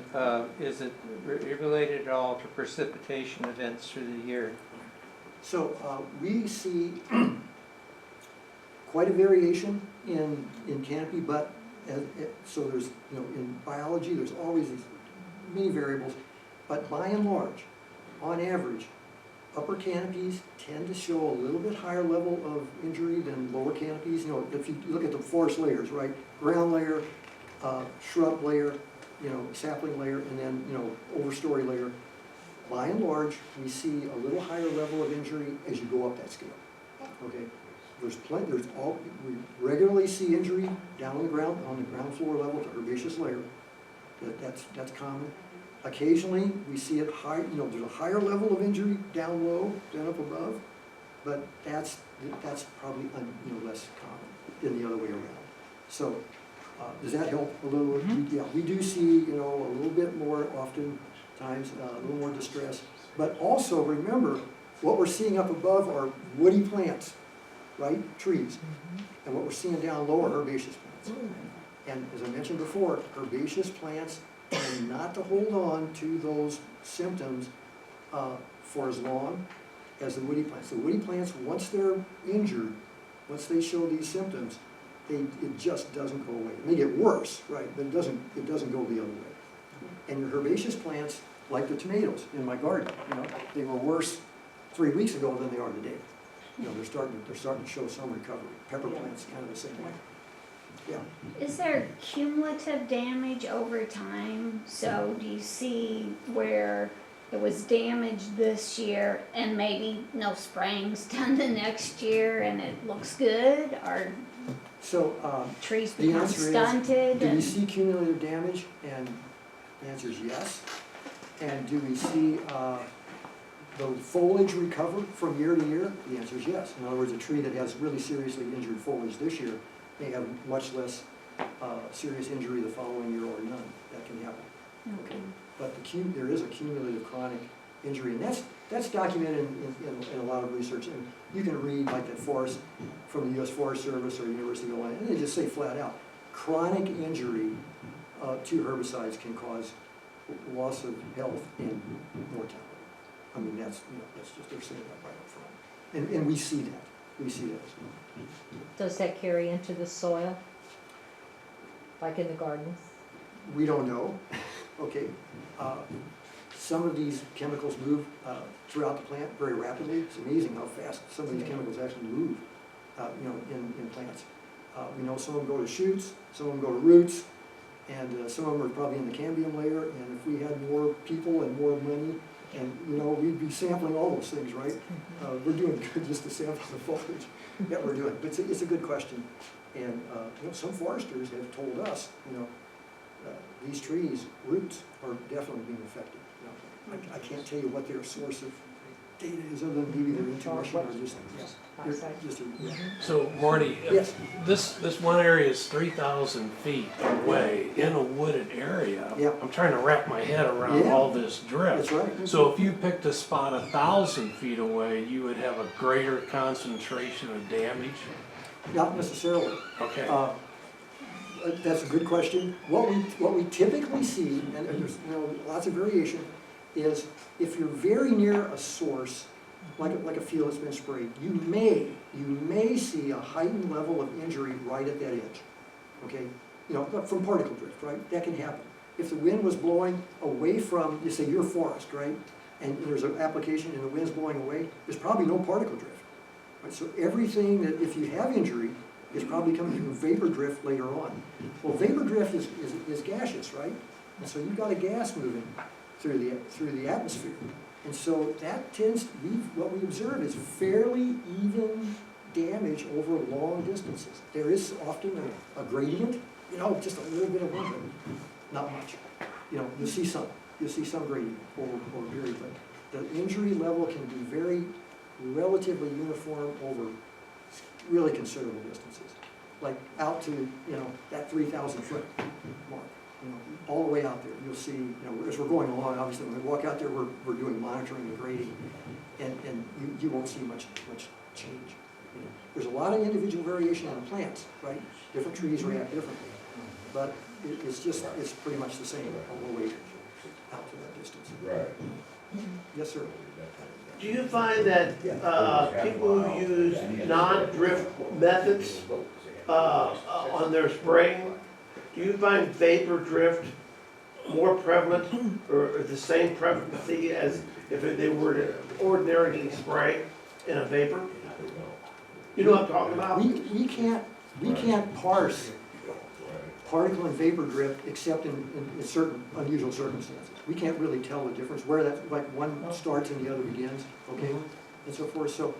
is it related at all to precipitation events through the year? So we see quite a variation in canopy, but so there's, in biology, there's always these many variables, but by and large, on average, upper canopies tend to show a little bit higher level of injury than lower canopies. If you look at the forest layers, right, ground layer, shrub layer, sapling layer, and then, overstory layer, by and large, we see a little higher level of injury as you go up that scale, okay? We regularly see injury down on the ground floor level to herbaceous layer. That's common. Occasionally, we see it high, there's a higher level of injury down low than up above, but that's probably less common than the other way around. So, does that help a little? Yeah, we do see, a little bit more oftentimes, a little more distress. But also, remember, what we're seeing up above are woody plants, right? Trees. And what we're seeing down low are herbaceous plants. And as I mentioned before, herbaceous plants tend not to hold on to those symptoms for as long as the woody plants. The woody plants, once they're injured, once they show these symptoms, it just doesn't go away. It may get worse, right, but it doesn't go the other way. And your herbaceous plants, like the tomatoes in my garden, they were worse 3 weeks ago than they are today. They're starting to show some recovery. Pepper plants, kind of the same way. Yeah. Is there cumulative damage over time? So do you see where it was damaged this year and maybe no spraying's done the next year and it looks good, or So trees the become answer is, stunted? do we And see cumulative damage? And the answer is yes. And do we see the foliage recover from year to year? The answer is yes. In other words, a tree that has really seriously injured foliage this year may have much less serious injury the following year or none. That can happen. Okay. But there is a cumulative chronic injury, and that's documented in a lot of research. And you can read like the forest from the U.S. Forest Service or University of Illinois, and they just say flat out, chronic injury to herbicides can cause loss of health and mortality. I mean, that's just, they're saying that right up front. And we see that. We see that as well. Does that carry into the soil? Like in the gardens? We don't know. Okay. Some of these chemicals move throughout the plant very rapidly. It's amazing how fast some of these chemicals actually move, in plants. We know some of them go to shoots, some of them go to roots, and some of them are probably in the cambium layer. And if we had more people and more money And, you know, we'd be sampling all those things, right? We're doing good just to sample the foliage that we're doing, but it's a good question. And, you know, some foresters have told us, you know, these trees' roots are definitely being affected. You know, I can't tell you what their source of data is, other than maybe their intuition or just, they're just, yeah. So Marty, Yes. this one area is 3,000 feet away in a wooded area. Yeah. I'm trying to wrap my head around Yeah. all this drift. That's right. So if you picked a spot 1,000 feet away, you would have a greater concentration of damage? Not necessarily. Okay. That's a good question. What we typically see, and there's, you know, lots of variation, is if you're very near a source, like a field that's been sprayed, you may see a heightened level of injury right at that edge. Okay, you know, from particle drift, right? That can happen. If the wind was blowing away from, you say, your forest, right? And there's an application and the wind's blowing away, there's probably no particle drift. Right? So everything that, if you have injury, is probably coming through vapor drift later on. Well, vapor drift is gaseous, right? And so you've got a gas moving through the atmosphere. And so that tends, what we observe is fairly even damage over long distances. There is often a gradient, you know, just a little bit of wind, not much. You know, you'll see some gradient or very, but the injury level can be very relatively uniform over really considerable distances, like out to, you know, that 3,000 foot mark, you know, all the way out there. You'll see, you know, as we're going along, obviously, when we walk out there, we're doing monitoring and grading, and you won't see much change. You know, there's a lot of individual variation in the plants, right? Different trees react differently, but it's pretty much the same all the way out to that distance. Right. Yes, sir. Do you find that people who use non-drift methods on their spraying, do you find vapor drift more prevalent or the same prevalency as if they were to ordinarily spray in a vapor? You know what I'm talking about? We can't parse particle and vapor drift except in certain unusual circumstances. We can't really tell the difference, where that, like one starts and the other begins, okay, and so forth. So,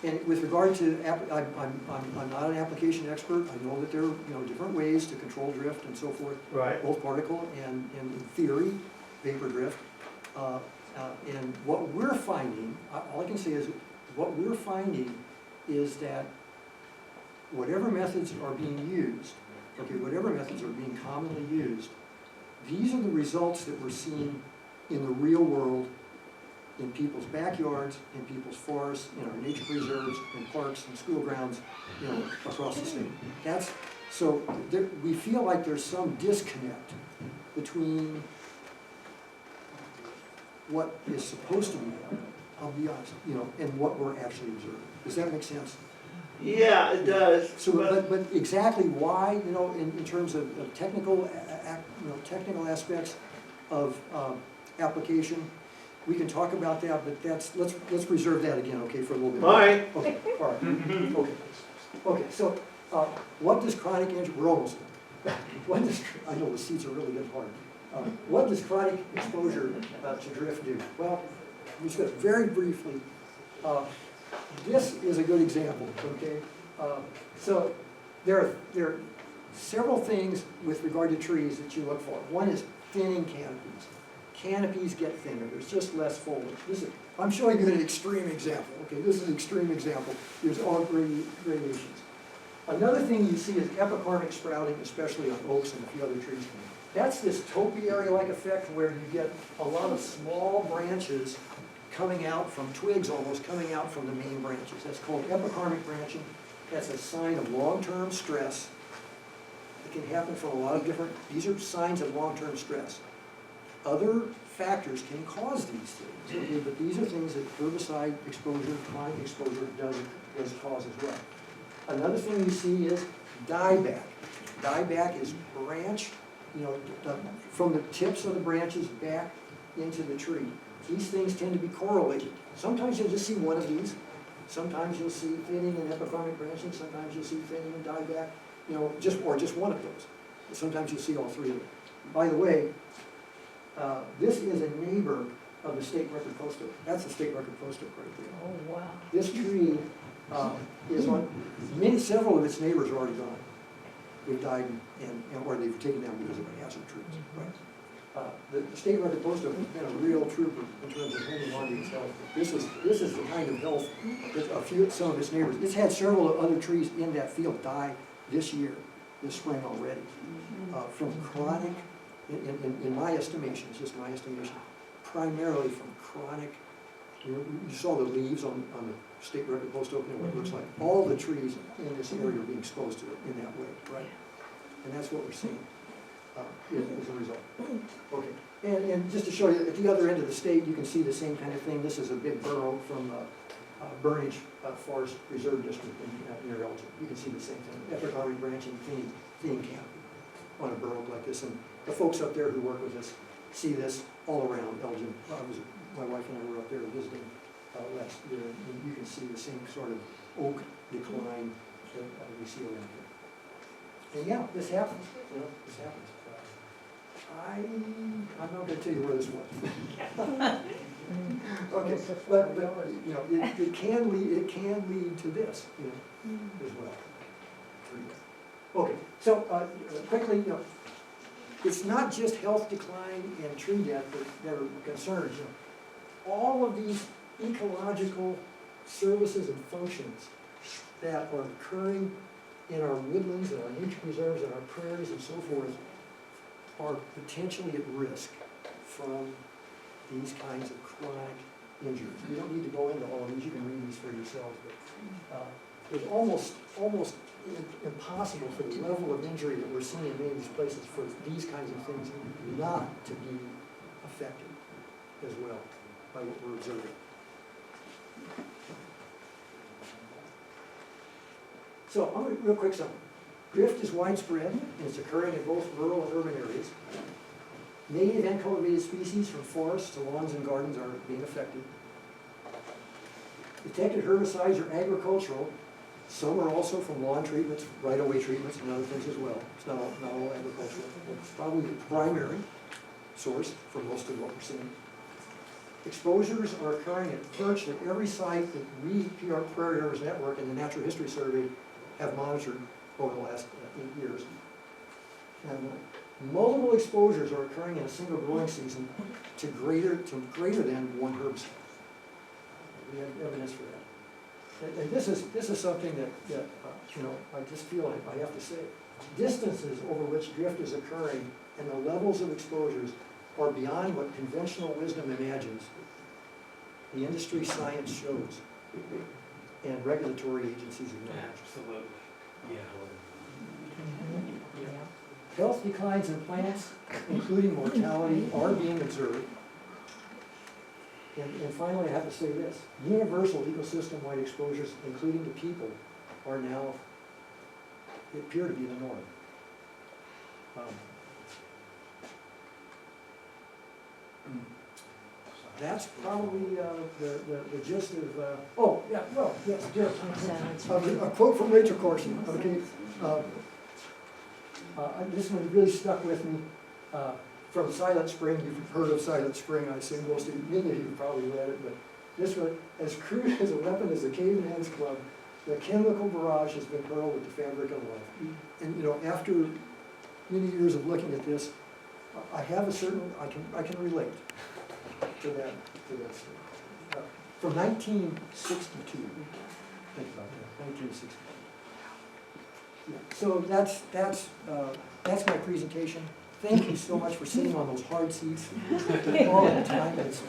and with regard to, I'm not an application expert. I know that there are, you know, different ways to control drift and so forth. Right. Both particle and in theory, vapor drift. And what we're finding, all I can say is, what we're finding is that whatever methods are being used, okay, whatever methods are being commonly used, these are the results that we're seeing in the real world, in people's backyards, in people's forests, in our nature preserves, in parks, and school grounds, you know, across the state. So we feel like there's some disconnect between what is supposed to be happening, I'll be honest, you know, and what we're actually observing. Does that make sense? Yeah, it does. So, but exactly why, you know, in terms of technical, technical aspects of application, we can talk about that, but let's reserve that again, okay, for a little bit. All right. Okay, all right, okay, so, what does chronic injury, we're almost done. I know the seats are really getting hard. What does chronic exposure to drift do? Well, I'm just going to very briefly, this is a good example, okay? So there are several things with regard to trees that you look for. One is thinning canopies. Canopies get thinner, there's just less foliage. I'm showing you an extreme example, okay? This is an extreme example. There's all gradations. Another thing you see is epicarmic sprouting, especially on oaks and a few other trees. That's this topiary-like effect where you get a lot of small branches coming out from twigs, almost coming out from the main branches. That's called epicarmic branching. That's a sign of long-term stress. It can happen from a lot of different, these are signs of long-term stress. Other factors can cause these things, okay, but these are things that herbicide exposure, chronic exposure does cause as well. Another thing you see is dieback. Dieback is branch, you know, from the tips of the branches back into the tree. These things tend to be correlated. Sometimes you'll just see one of these. Sometimes you'll see thinning and epicarmic branching. Sometimes you'll see thinning and dieback, you know, just one of those. Sometimes you'll see all three of them. By the way, this is a neighbor of the state record post oak. That's the state record post oak right there. Oh, wow. This tree is on, several of its neighbors are already gone. They've died or they've taken them because of a hazard trees, right? The state record post oak has been a real trooper in terms of holding on to its health. This is the kind of health that some of its neighbors, it's had several other trees in that field die this year, this spring already, from chronic, in my estimation, it's just my estimation, primarily from chronic, you saw the leaves on the state record post oak and what it looks like. All the trees in this area are being exposed to it in that way, right? And that's what we're seeing as a result. Okay, and just to show you, at the other end of the state, you can see the same kind of thing. This is a big burrow from Burnage Forest Reserve District near Elgin. You can see the same thing, epic army branching thinning canopy on a burrow like this. And the folks up there who work with us see this all around Elgin. My wife and I were up there visiting last year, and you can see the same sort of oak decline that we see around here. And yeah, this happens, this happens. I'm not going to tell you where this was. Okay, but it can lead to this, as well. Okay, so quickly, it's not just health decline and tree death that are concerns. All of these ecological services and functions that are occurring in our woodlands and our nature preserves and our prairies and so forth are potentially at risk from these kinds of chronic injuries. We don't need to go into all of these, you can read these for yourselves, but it's almost impossible for the level of injury that we're seeing in many of these places for these kinds of things not to be affected as well by what we're observing. So, I'm going to real quick summary. Drift is widespread, and it's occurring in both rural and urban areas. Native and cultivated species from forests to lawns and gardens are being affected. Detected herbicides are agricultural. Some are also from lawn treatments, right-of-way treatments, and other things as well. It's not all agricultural. It's probably the primary source for most of what we're seeing. Exposures are occurring at virtually every site that we, PR Prairie Rivers Network and the Natural History Survey, have monitored over the last 8 years. And multiple exposures are occurring in a single growing season to greater than one herbicide. We have evidence for that. And this is something that I just feel like I have to say. Distances over which drift is occurring and the levels of exposures are beyond what conventional wisdom imagines. The industry science shows, and regulatory agencies acknowledge. Absolutely. Health declines in plants, including mortality, are being observed. And finally, I have to say this. Universal ecosystem-wide exposures, including to people, are now, they appear to be the norm. That's probably the gist of, a quote from Rachel Corson, okay? This one really stuck with me, from Silent Spring. You've heard of Silent Spring, I assume many of you have probably read it, but this one, as crude as a weapon as the Caveman's Club, the chemical barrage has been hurled at the fabric of life. And after many years of looking at this, I have a certain, I can relate to that story. From 1962, think about that, 1962. Yeah. So that's my presentation. Thank you so much for sitting on those hard seats all the time. It's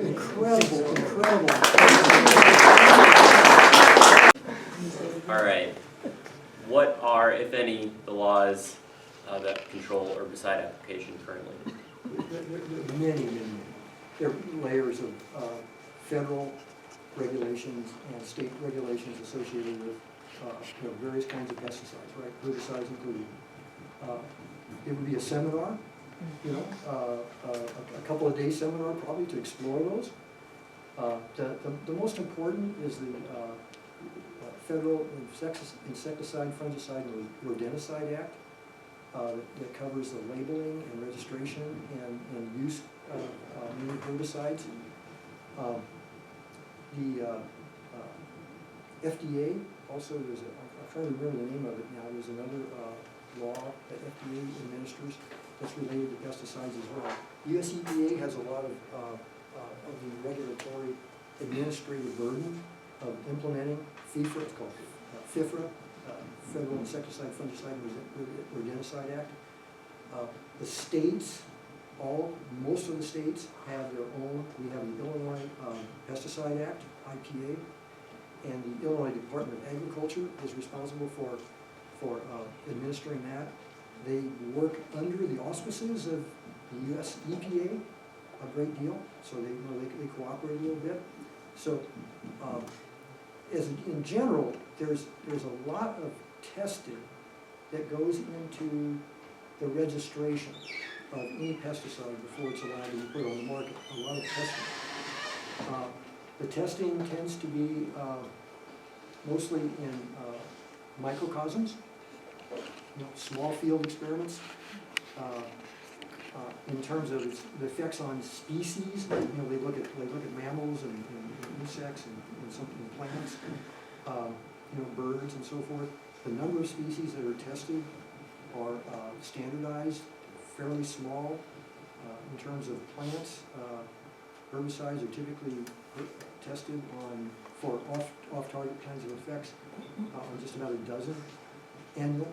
incredible. All right. What are, if any, the laws that control herbicide application currently? Many. There are layers of federal regulations and state regulations associated with various kinds of pesticides, right? Herbicides included. It would be a seminar, a couple of day seminar probably to explore those. The most important is the Federal Insecticide, Fungicide, and Rodenticide Act that covers the labeling and registration and use many herbicides. The FDA, also there's I'm trying to remember the name of it now, there's another law that FDA administers that's related to pesticides as well. US EPA has a lot of the regulatory administrative burden of implementing FIFRA, it's called FIFRA, Federal Insecticide, Fungicide, Rodenticide Act. The states, most of the states have their own. We have the Illinois Pesticide Act, IPA, and the Illinois Department of Agriculture is responsible for administering that. They work under the auspices of the US EPA a great deal, so they cooperate a little bit. So in general, there's a lot of testing that goes into the registration of any pesticide before it's allowed to be put on the market. A lot of testing. The testing tends to be mostly in microcosms, small field experiments. In terms of the effects on species, they look at mammals and insects and some plants, birds and so forth. The number of species that are tested are standardized, fairly small. In terms of plants, herbicides are typically tested for off-target kinds of effects on just about a dozen annual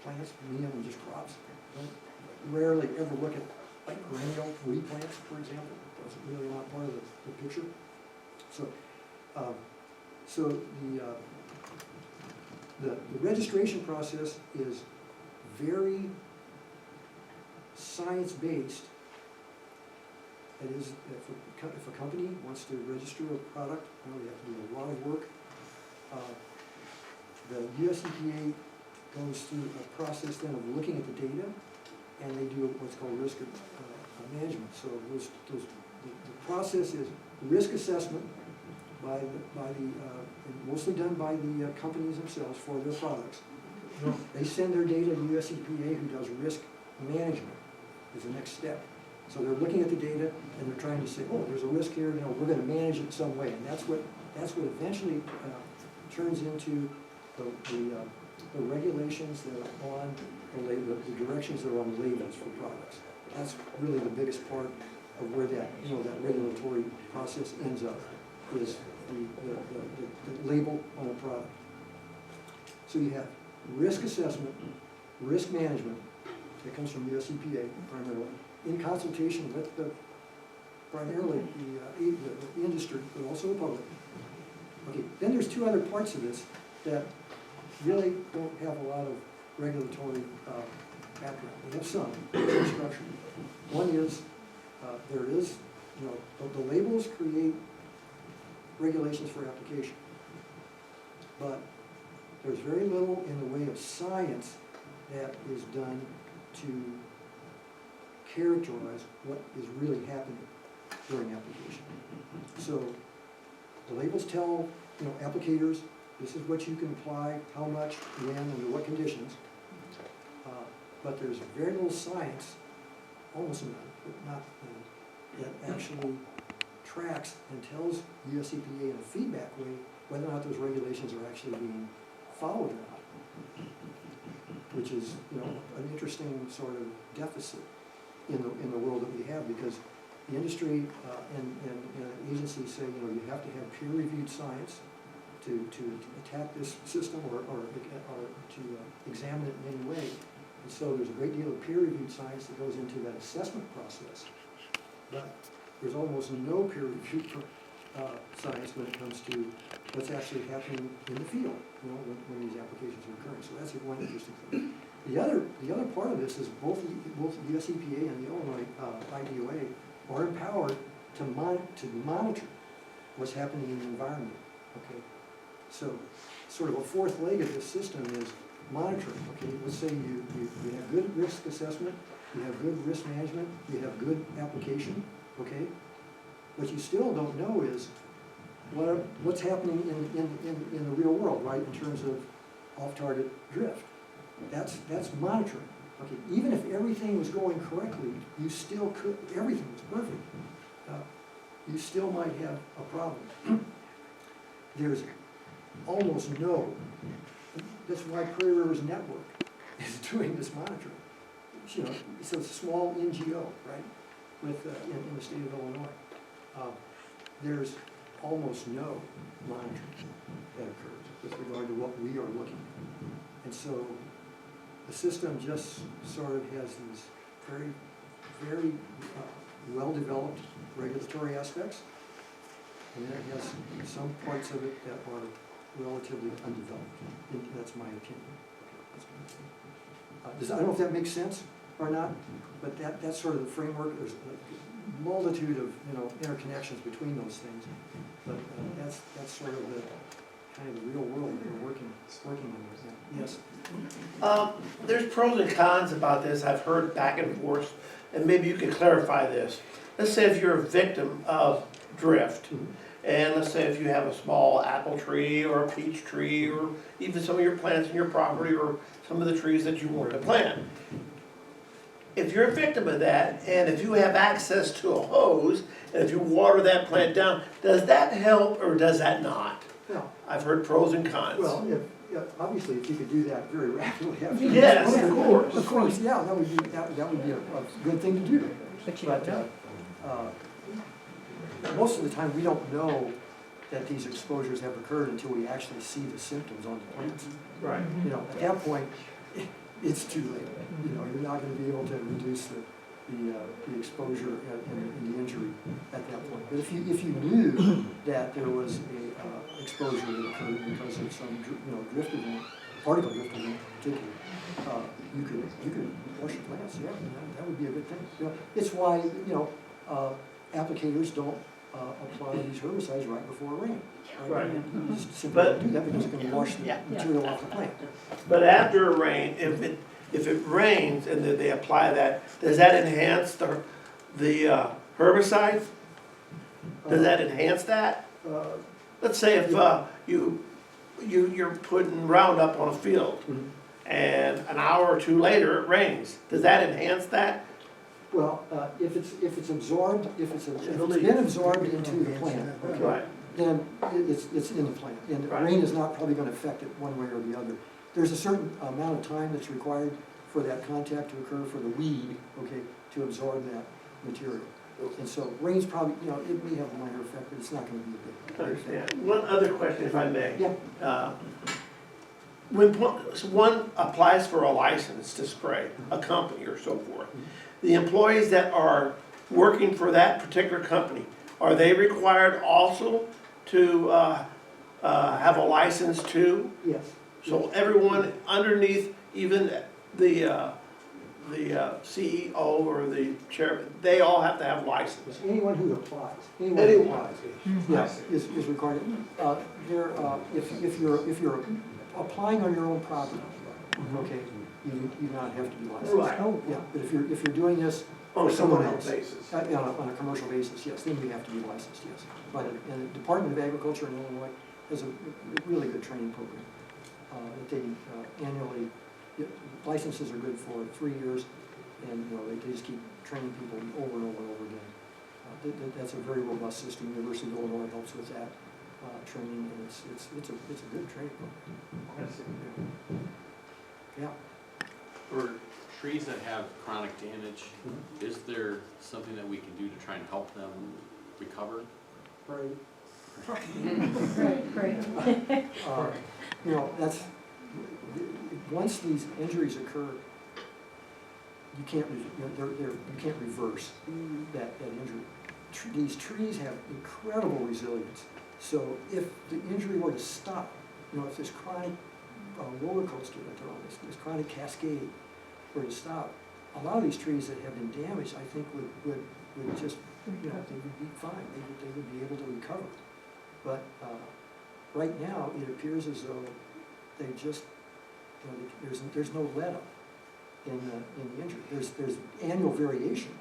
plants, many of them just crops. Don't rarely ever look at like perennial woody plants, for example. That's really not part of the picture. So the registration process is very science-based. That is, if a company wants to register a product, they have to do a lot of work. The US EPA goes through a process then of looking at the data, and they do what's called risk management. So the process is risk assessment by the mostly done by the companies themselves for their products. They send their data to US EPA, who does risk management is the next step. So they're looking at the data and they're trying to say, oh, there's a risk here, we're going to manage it some way. And that's what eventually turns into the regulations that are on the directions that are on the labels for products. That's really the biggest part of where that regulatory process ends up, is the label on a product. So you have risk assessment, risk management, that comes from US EPA primarily, in consultation with primarily the industry, but also the public. Okay, then there's two other parts of this that really don't have a lot of regulatory background. They have some structure. One is, the labels create regulations for application, but there's very little in the way of science that is done to characterize what is really happening during application. So the labels tell applicators, this is what you can apply, how much, when, under what conditions. But there's very little science, almost none, but not none, that actually tracks and tells US EPA in a feedback way whether or not those regulations are actually being followed or not, which is an interesting sort of deficit in the world that we have, because the industry and agencies say you have to have peer-reviewed science to attack this system or to examine it in any way. And so there's a great deal of peer-reviewed science that goes into that assessment process, but there's almost no peer-reviewed science when it comes to what's actually happening in the field, when these applications are occurring. So that's one interesting thing. The other part of this is both the US EPA and the Illinois IDOA are empowered to monitor what's happening in the environment. Okay, so sort of a fourth leg of this system is monitoring. Okay, let's say you have good risk assessment, you have good risk management, you have good application. Okay, what you still don't know is what's happening in the real world, right? In terms of off-target drift. That's monitoring. Okay, even if everything was going correctly, you still could, everything was perfect, you still might have a problem. There's almost no, that's why Prairie Rivers Network is doing this monitoring. You know, it's a small NGO, right, with, in the state of Illinois. There's almost no monitoring that occurs with regard to what we are looking at. And so the system just sort of has these very, very well-developed regulatory aspects, and then it has some parts of it that are relatively undeveloped. And that's my opinion. That's my opinion. I don't know if that makes sense or not, but that's sort of the framework. There's a multitude of, you know, interconnections between those things, but that's sort of the kind of the real world that we're working in right now. Yes. There's pros and cons about this. I've heard back and forth, and maybe you could clarify this. Let's say if you're a victim of drift, and let's say if you have a small apple tree or a peach tree, or even some of your plants in your property, or some of the trees that you want to plant. If you're a victim of that, and if you have access to a hose, and if you water that plant down, does that help or does that not? Well, I've heard pros and cons. well, obviously, if you could do that very rapidly after. Yes, of course. Of course, yeah, that would be a good thing to do. But you don't know. Most of the time, we don't know that these exposures have occurred until we actually see the symptoms on the plants. Right. You know, at that point, it's too late. You know, you're not gonna be able to reduce the exposure and the injury at that point. But if you knew that there was a exposure that occurred because of some, drift event, particle drift event in particular, you could wash your plants, yeah, that would be a good thing. You know, it's why, applicators don't apply these herbicides right before rain. Right. You just simply But- don't do that because it's gonna wash the Yeah. material off the plant. But after a rain, if it rains and then they apply that, does that enhance the herbicide? Does that enhance that? Let's say if you're putting Roundup on a field and an hour or two later it rains, does that enhance that? Well, if it's absorbed, if it's been absorbed into the plant, okay, Right. then it's in the plant. And Right. rain is not probably gonna affect it one way or the other. There's a certain amount of time that's required for that contact to occur for the weed, okay, to absorb that material. And so rain's probably, it may have a minor effect, but it's not gonna be a big Understand. effect. One other question, if I may. Yeah. When one applies for a license to spray, a company or so forth, the employees that are working for that particular company, are they required also to have a license too? Yes. So everyone underneath, even the CEO or the chairman, they all have to have license? Anyone who applies, Anyone. yes, is required. If you're applying on your own property, okay, you do not have to be licensed. Right. Oh, yeah, but if you're doing this On for a someone commercial else. basis. On a commercial basis, yes, then you have to be licensed, yes. But, and the Department of Agriculture in Illinois has a really good training program. That they annually, licenses are good for 3 years, and, they just keep training people over and over and over again. That's a very robust system. University of Illinois helps with that training, and it's a good training program. Yeah. For trees that have chronic damage, is there something that we can do to try and help them recover? Right. Right. That's, once these injuries occur, you can't reverse that injury. These trees have incredible resilience. So if the injury were to stop, if this chronic roller coaster that they're on, this chronic cascade were to stop, a lot of these trees that have been damaged, I think would just, they would be fine. They would be able to recover. But right now, it appears as though they just, there's no let-up in the injury. There's annual variation.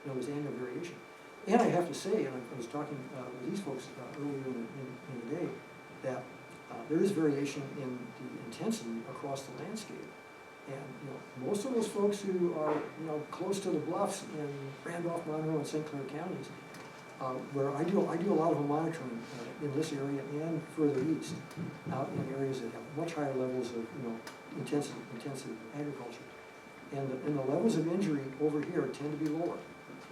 There's annual variation. And I have to say, and I was talking with these folks earlier in the day, that there is variation in the intensity across the landscape. And, most of those folks who are, close to the bluffs in Randolph, Monroe, and St. Clair counties, where I do a lot of the monitoring in this area and further east, out in areas that have much higher levels of, intensive agriculture. And the levels of injury over here tend to be lower.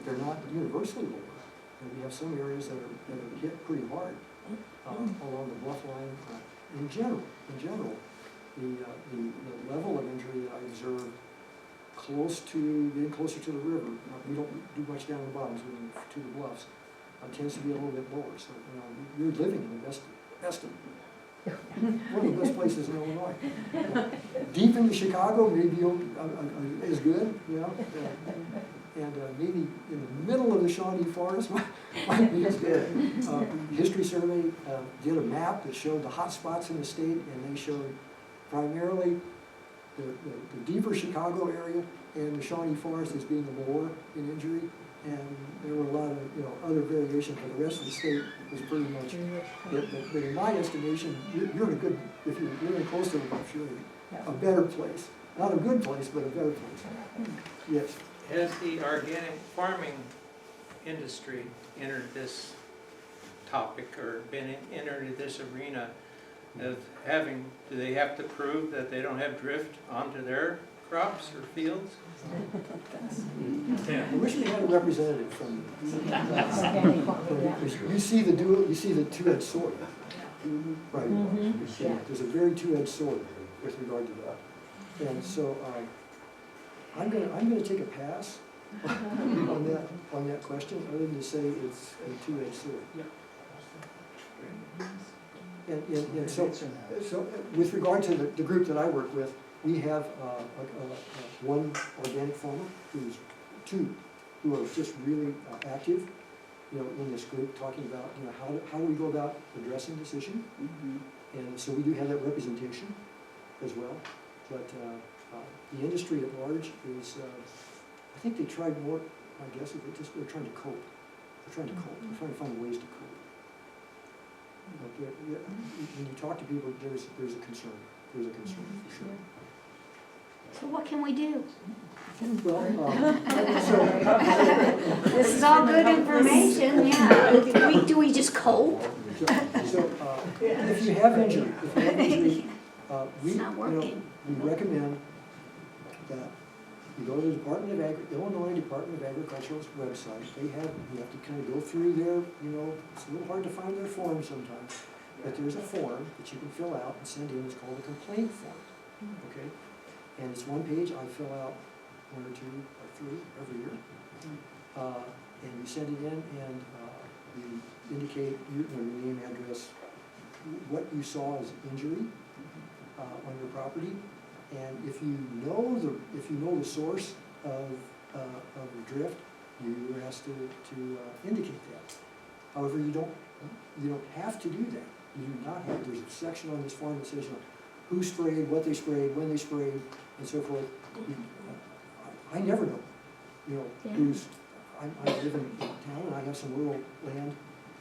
They're not universally lower. And we have some areas that are hit pretty hard along the bluff line. In general, the level of injury that I observe getting closer to the river, we don't do much down the bottoms, to the bluffs, tends to be a little bit lower. So, you're living in the best of one of the best places in Illinois. Deep into Chicago, maybe is good, and maybe in the middle of the Shawnee Forest might be as good. History Survey did a map that showed the hot spots in the state, and they showed primarily the deeper Chicago area and the Shawnee Forest as being lower in injury. And there were a lot of, other variations, but the rest of the state was pretty much it. But in my estimation, you're in a good, if you're living close to the Gulf, you're in a better place. Not a good place, but a better place. Yes. Has the organic farming industry entered this topic or been entered into this arena of do they have to prove that they don't have drift onto their crops or fields? I wish we had a representative from. Organic farming, yeah. You see the two-edged sword. Right. Yeah. There's a very two-edged sword with regard to that. And so I'm gonna take a pass on that question, other than to say it's a two-edged sword. And so with regard to the group that I work with, we have one organic farmer who are just really active, in this group, talking about, how do we go about addressing this issue? And so we do have that representation as well. But the industry at large is, I think they tried more, I guess, they're trying to cope. They're trying to find ways to cope. But when you talk to people, there's a concern. There's a concern for sure. So what can we do? Well, This is all good information, yeah. Do we just cope? So if you have injury, It's not working. we recommend that you go to the Illinois Department of Agriculture's website. You have to kind of go through their, it's a little hard to find their form sometimes, but there's a form that you can fill out and send in. It's called a complaint form, okay? And it's one page. I fill out 1 or 2 or 3 every year. And you send it in, and you indicate your name, address, what you saw as injury on your property, and if you know the source of the drift, you are asked to indicate that. However, you don't have to do that. You do not have. There's a section on this form that says who sprayed, what they sprayed, when they sprayed, and so forth. I never know. I live in town, and I have some rural land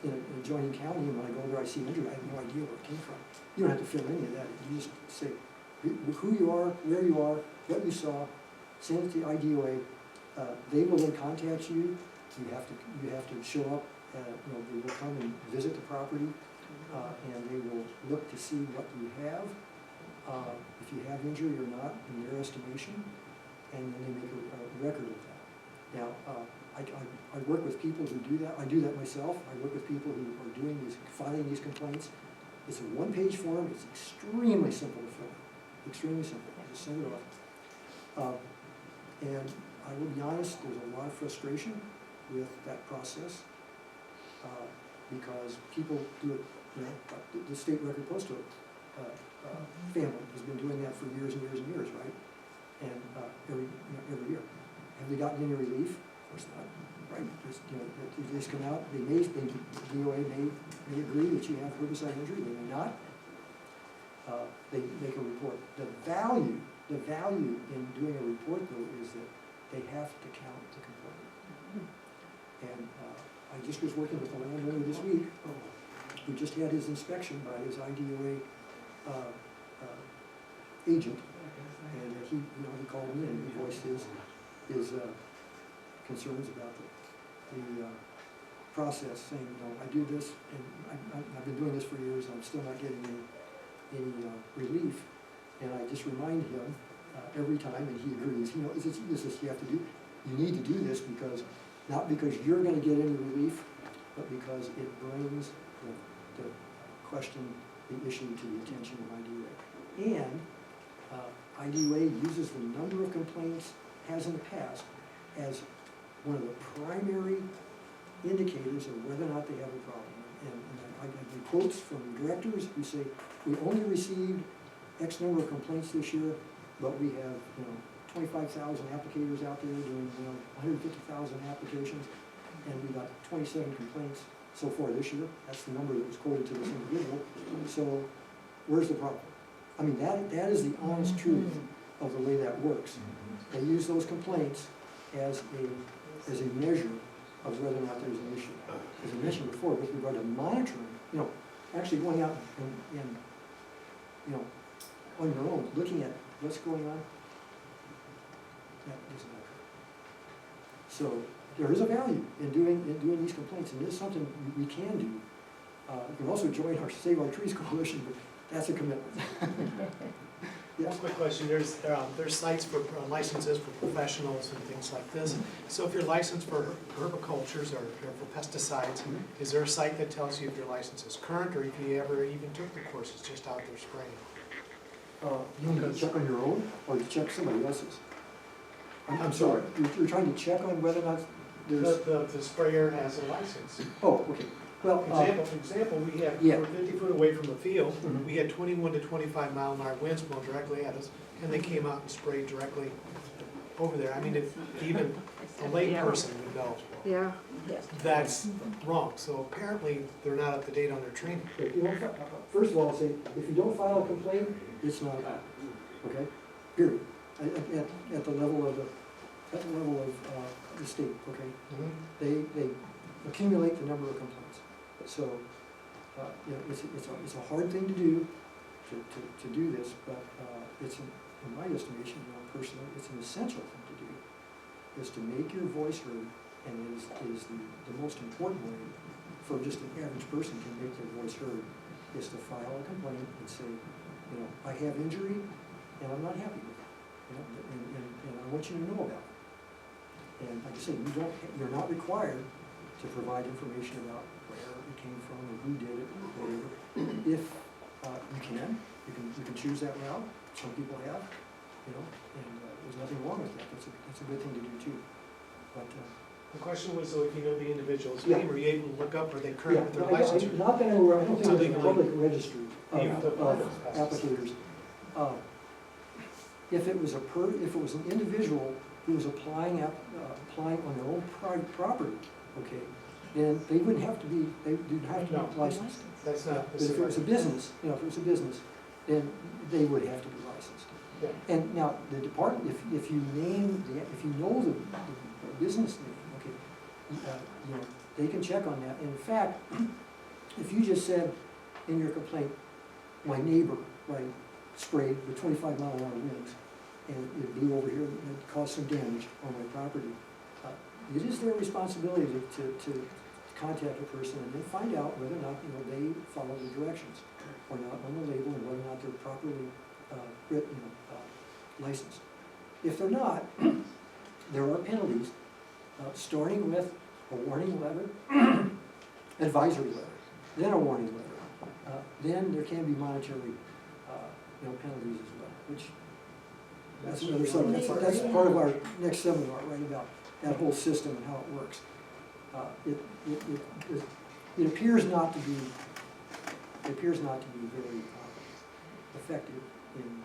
in an adjoining county, and when I go there, I see injury. I have no idea where it came from. You don't have to fill any of that. You just say who you are, where you are, what you saw, send it to IDOA. They will then contact you. You have to show up. They will come and visit the property, and they will look to see what you have, if you have injury or not in their estimation, and then they make a record of that. Now, I work with people who do that. I do that myself. I work with people who are filing these complaints. It's a one-page form. It's extremely simple to fill out. Extremely simple. I just send it off. And I will be honest, there's a lot of frustration with that process because people do it, the state record postal family has been doing that for years and years and years, right? And every year. Have they gotten any relief? Of course not, right? They just come out, DOA may agree that you have herbicide injury, they may not. They make a report. The value in doing a report, though, is that they have to count the complaint. And I just was working with a landowner this week who just had his inspection by his IDOA agent, and he called me and he voiced his concerns about the process, saying, I do this, and I've been doing this for years, and I'm still not getting any relief. And I just remind him every time, and he agrees, this is you have to do, you need to do this because, not because you're gonna get any relief, but because it brings the question, the issue to the attention of IDUA. And IDUA uses the number of complaints, has in the past, as one of the primary indicators of whether or not they have a problem. And I get quotes from directors who say, we only received X number of complaints this year, but we have, 25,000 applicators out there doing, 150,000 applications, and we got 27 complaints so far this year. That's the number that was quoted to this individual. So where's the problem? I mean, that is the honest truth of the way that works. They use those complaints as a measure of whether or not there's an issue. As I mentioned before, with regard to monitoring, actually going out and on your own, looking at what's going on, that doesn't occur. So there is a value in doing these complaints, and it is something we can do. You can also join our Save Our Trees Coalition, but that's a commitment. Yes. One quick question, there's sites for licenses for professionals and things like this. So if you're licensed for herbicultures or for pesticides, is there a site that tells you if your license is current or if you ever even took the courses just out there spraying? You want to check on your own, or you check somebody else's? I'm sorry, you're trying to check on whether or not there's... The sprayer has a license. Oh, okay. Well, Example, we had, yeah. we were 50 foot away from the field, we had 21 to 25 mile an hour winds blow directly at us, and they came out and sprayed directly over there. I mean, if even a lay person would know. Yeah. That's wrong, so apparently they're not up to date on their training. If you don't, first of all, I'll say, if you don't file a complaint, it's not a problem, okay? Period. At the level of the state, okay? They accumulate the number of complaints. So, it's a hard thing to do, to do this, but it's, in my estimation, personally, it's an essential thing to do, is to make your voice heard, and it is the most important way for just an average person to make their voice heard, is to file a complaint and say, I have injury, and I'm not happy with it, and I want you to know about it. And like I said, you're not required to provide information about where it came from or who did it or whatever. If you can choose that route. Some people have, and there's nothing wrong with that. That's a good thing to do too. But The question was, though, if you know the individual's Yeah. name, are you able to look up, are they current with their I license? not that I'm aware, I don't So think they there's a can, public registry Even the of applicators. If it was an individual who was applying on their own private property, okay, then they wouldn't have to be, No. licensed. That's not. But if it was a business, then they would have to be licensed. Yeah. And now, the department, if you know the business name, okay, they can check on that. And in fact, if you just said in your complaint, my neighbor, right, sprayed with 25 mile an hour winds, and it blew over here and it caused some damage on my property, it is their responsibility to contact a person and then find out whether or not, they follow the directions or not on the label, and whether or not they're properly licensed. If they're not, there are penalties, starting with a warning letter, advisory letter, then a warning letter. Then there can be monetary, penalties as well, which, that's another subject. That's part of our next seminar, right, about that whole system and how it works. It appears not to be very effective in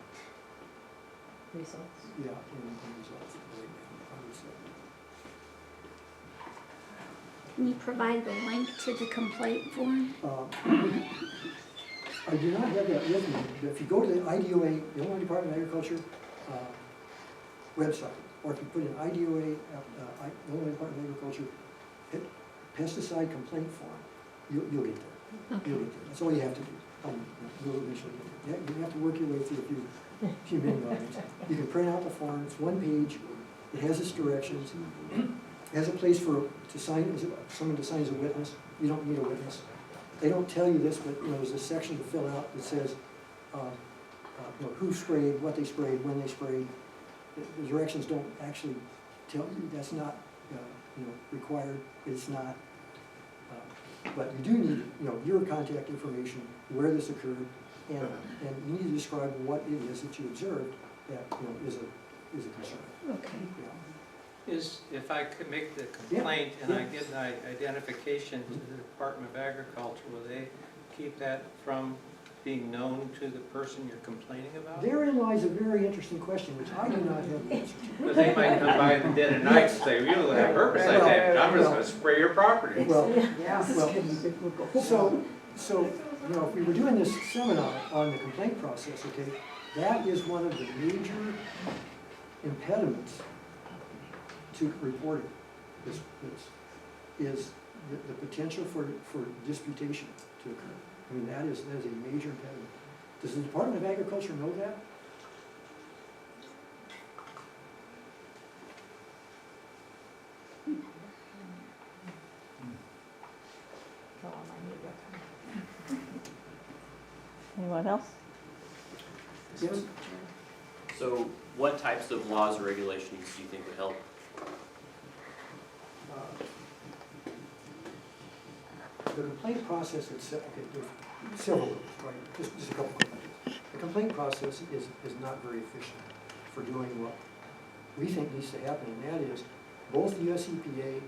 Results. in results right now, I would say. Can you provide the link to the complaint form? I do not have that with me, but if you go to the IDOA, the Illinois Department of Agriculture website, or if you put in IDOA, Illinois Department of Agriculture, hit pesticide complaint form, you'll get there. Okay. You'll get there. That's all you have to do. You'll eventually get there. you have to work your way through a few mini lines. You can print out the form, it's one page, it has its directions, it has a place to sign, someone to sign as a witness, you don't need a witness. They don't tell you this, but there's a section to fill out that says who sprayed, what they sprayed, when they sprayed. The directions don't actually tell you, that's not required, it's not. But you do need your contact information, where this occurred, and you need to describe what it is that you observed that is a concern. Okay. Yeah. If I could make the complaint and I get an identification to the Department of Agriculture, will they keep that from being known to the person you're complaining about? Therein lies a very interesting question, which I do not have the answer to. Because they might come by in the dead of night and say, you don't have herbicide damage, I'm just gonna spray your property. Well, Yeah. so, if we were doing this seminar on the complaint process, okay, that is one of the major impediments to reporting this is the potential for disputation to occur. I mean, that is a major impediment. Does the Department of Agriculture know that? Anyone else? Yes? So what types of laws or regulations do you think would help? The complaint process itself, okay, there's several of them, right? Just a couple quick ideas. The complaint process is not very efficient for doing what we think needs to happen, and that is both the US EPA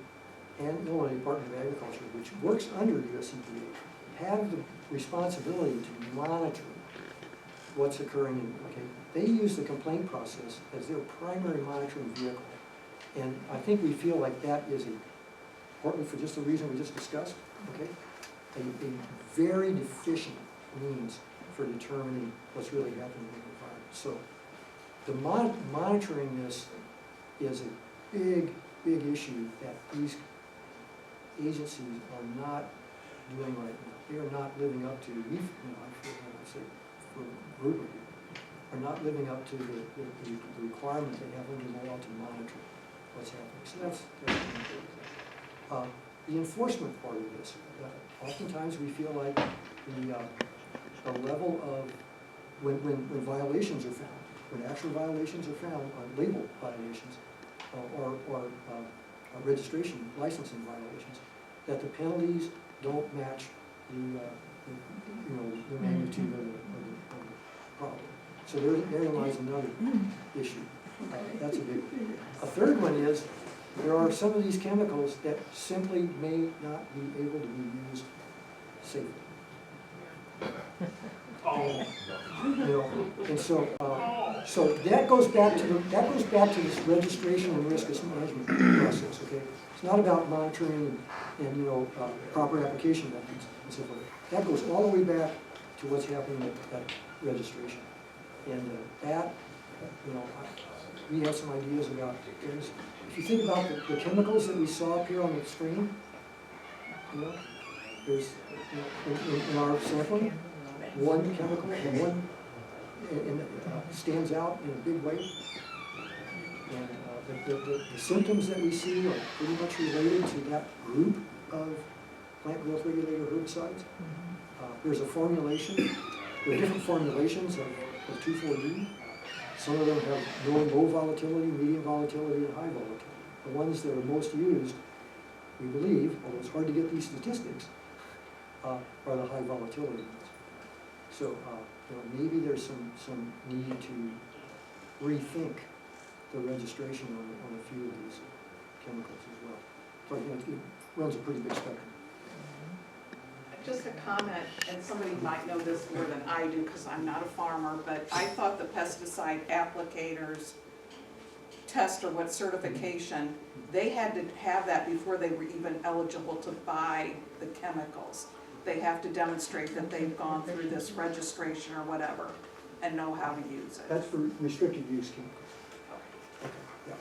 and Illinois Department of Agriculture, which works under US EPA, have the responsibility to monitor what's occurring in, okay? They use the complaint process as their primary monitoring vehicle. And I think we feel like that is important for just the reason we just discussed, okay? A very deficient means for determining what's really happening in the environment. So the monitoring this is a big issue that these agencies are not doing right now. They are not living up to, I say for a group of you, are not living up to the requirement they have under the law to monitor what's happening. So that's the enforcement part of this. Oftentimes we feel like the level of, when violations are found, when actual violations are found, label violations, or registration, licensing violations, that the penalties don't match the magnitude of the problem. So there lies another issue. That's a big one. A third one is, there are some of these chemicals that simply may not be able to be used safely. And so that goes back to this registration and risk management process. Okay, it's not about monitoring and proper application methods and so forth. That goes all the way back to what's happening at registration, and we have some ideas about things. If you think about the chemicals that we saw up here on the screen, there's in our sampling, one chemical stands out in a big way. And the symptoms that we see are pretty much related to that group of plant growth regulator herbicides. There's a formulation, there are different formulations of 2,4-D. Some of them have low volatility, medium volatility, and high volatility. The ones that are most used, we believe, although it's hard to get these statistics, are the high volatility ones. So maybe there's some need to rethink the registration on a few of these chemicals as well. So it runs a pretty big spectrum. Just a comment, and somebody might know this more than I do because I'm not a farmer, but I thought the pesticide applicators test or what certification, they had to have that before they were even eligible to buy the chemicals. They have to demonstrate that they've gone through this registration or whatever and know how to use it. That's for restricted use chemicals. Okay, yeah.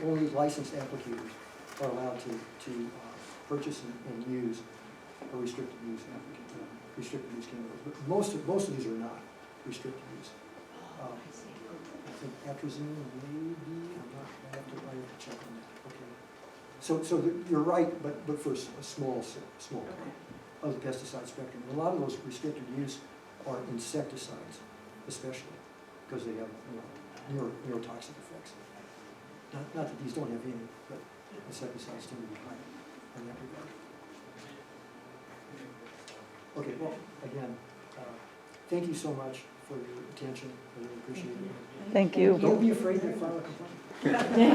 Only licensed applicators are allowed to purchase and use a restricted use chemicals, but most of these are not. restricted use. I think atrazine maybe, I have to check on that, okay. So you're right, but for a small part of the pesticide spectrum. A lot of those restricted use are insecticides, especially, because they have, neurotoxic effects. Not that these don't have any, but insecticides tend to be high in that regard. Okay, well, again, thank you so much for your attention. I really appreciate it. Thank you. Don't be afraid to file a complaint.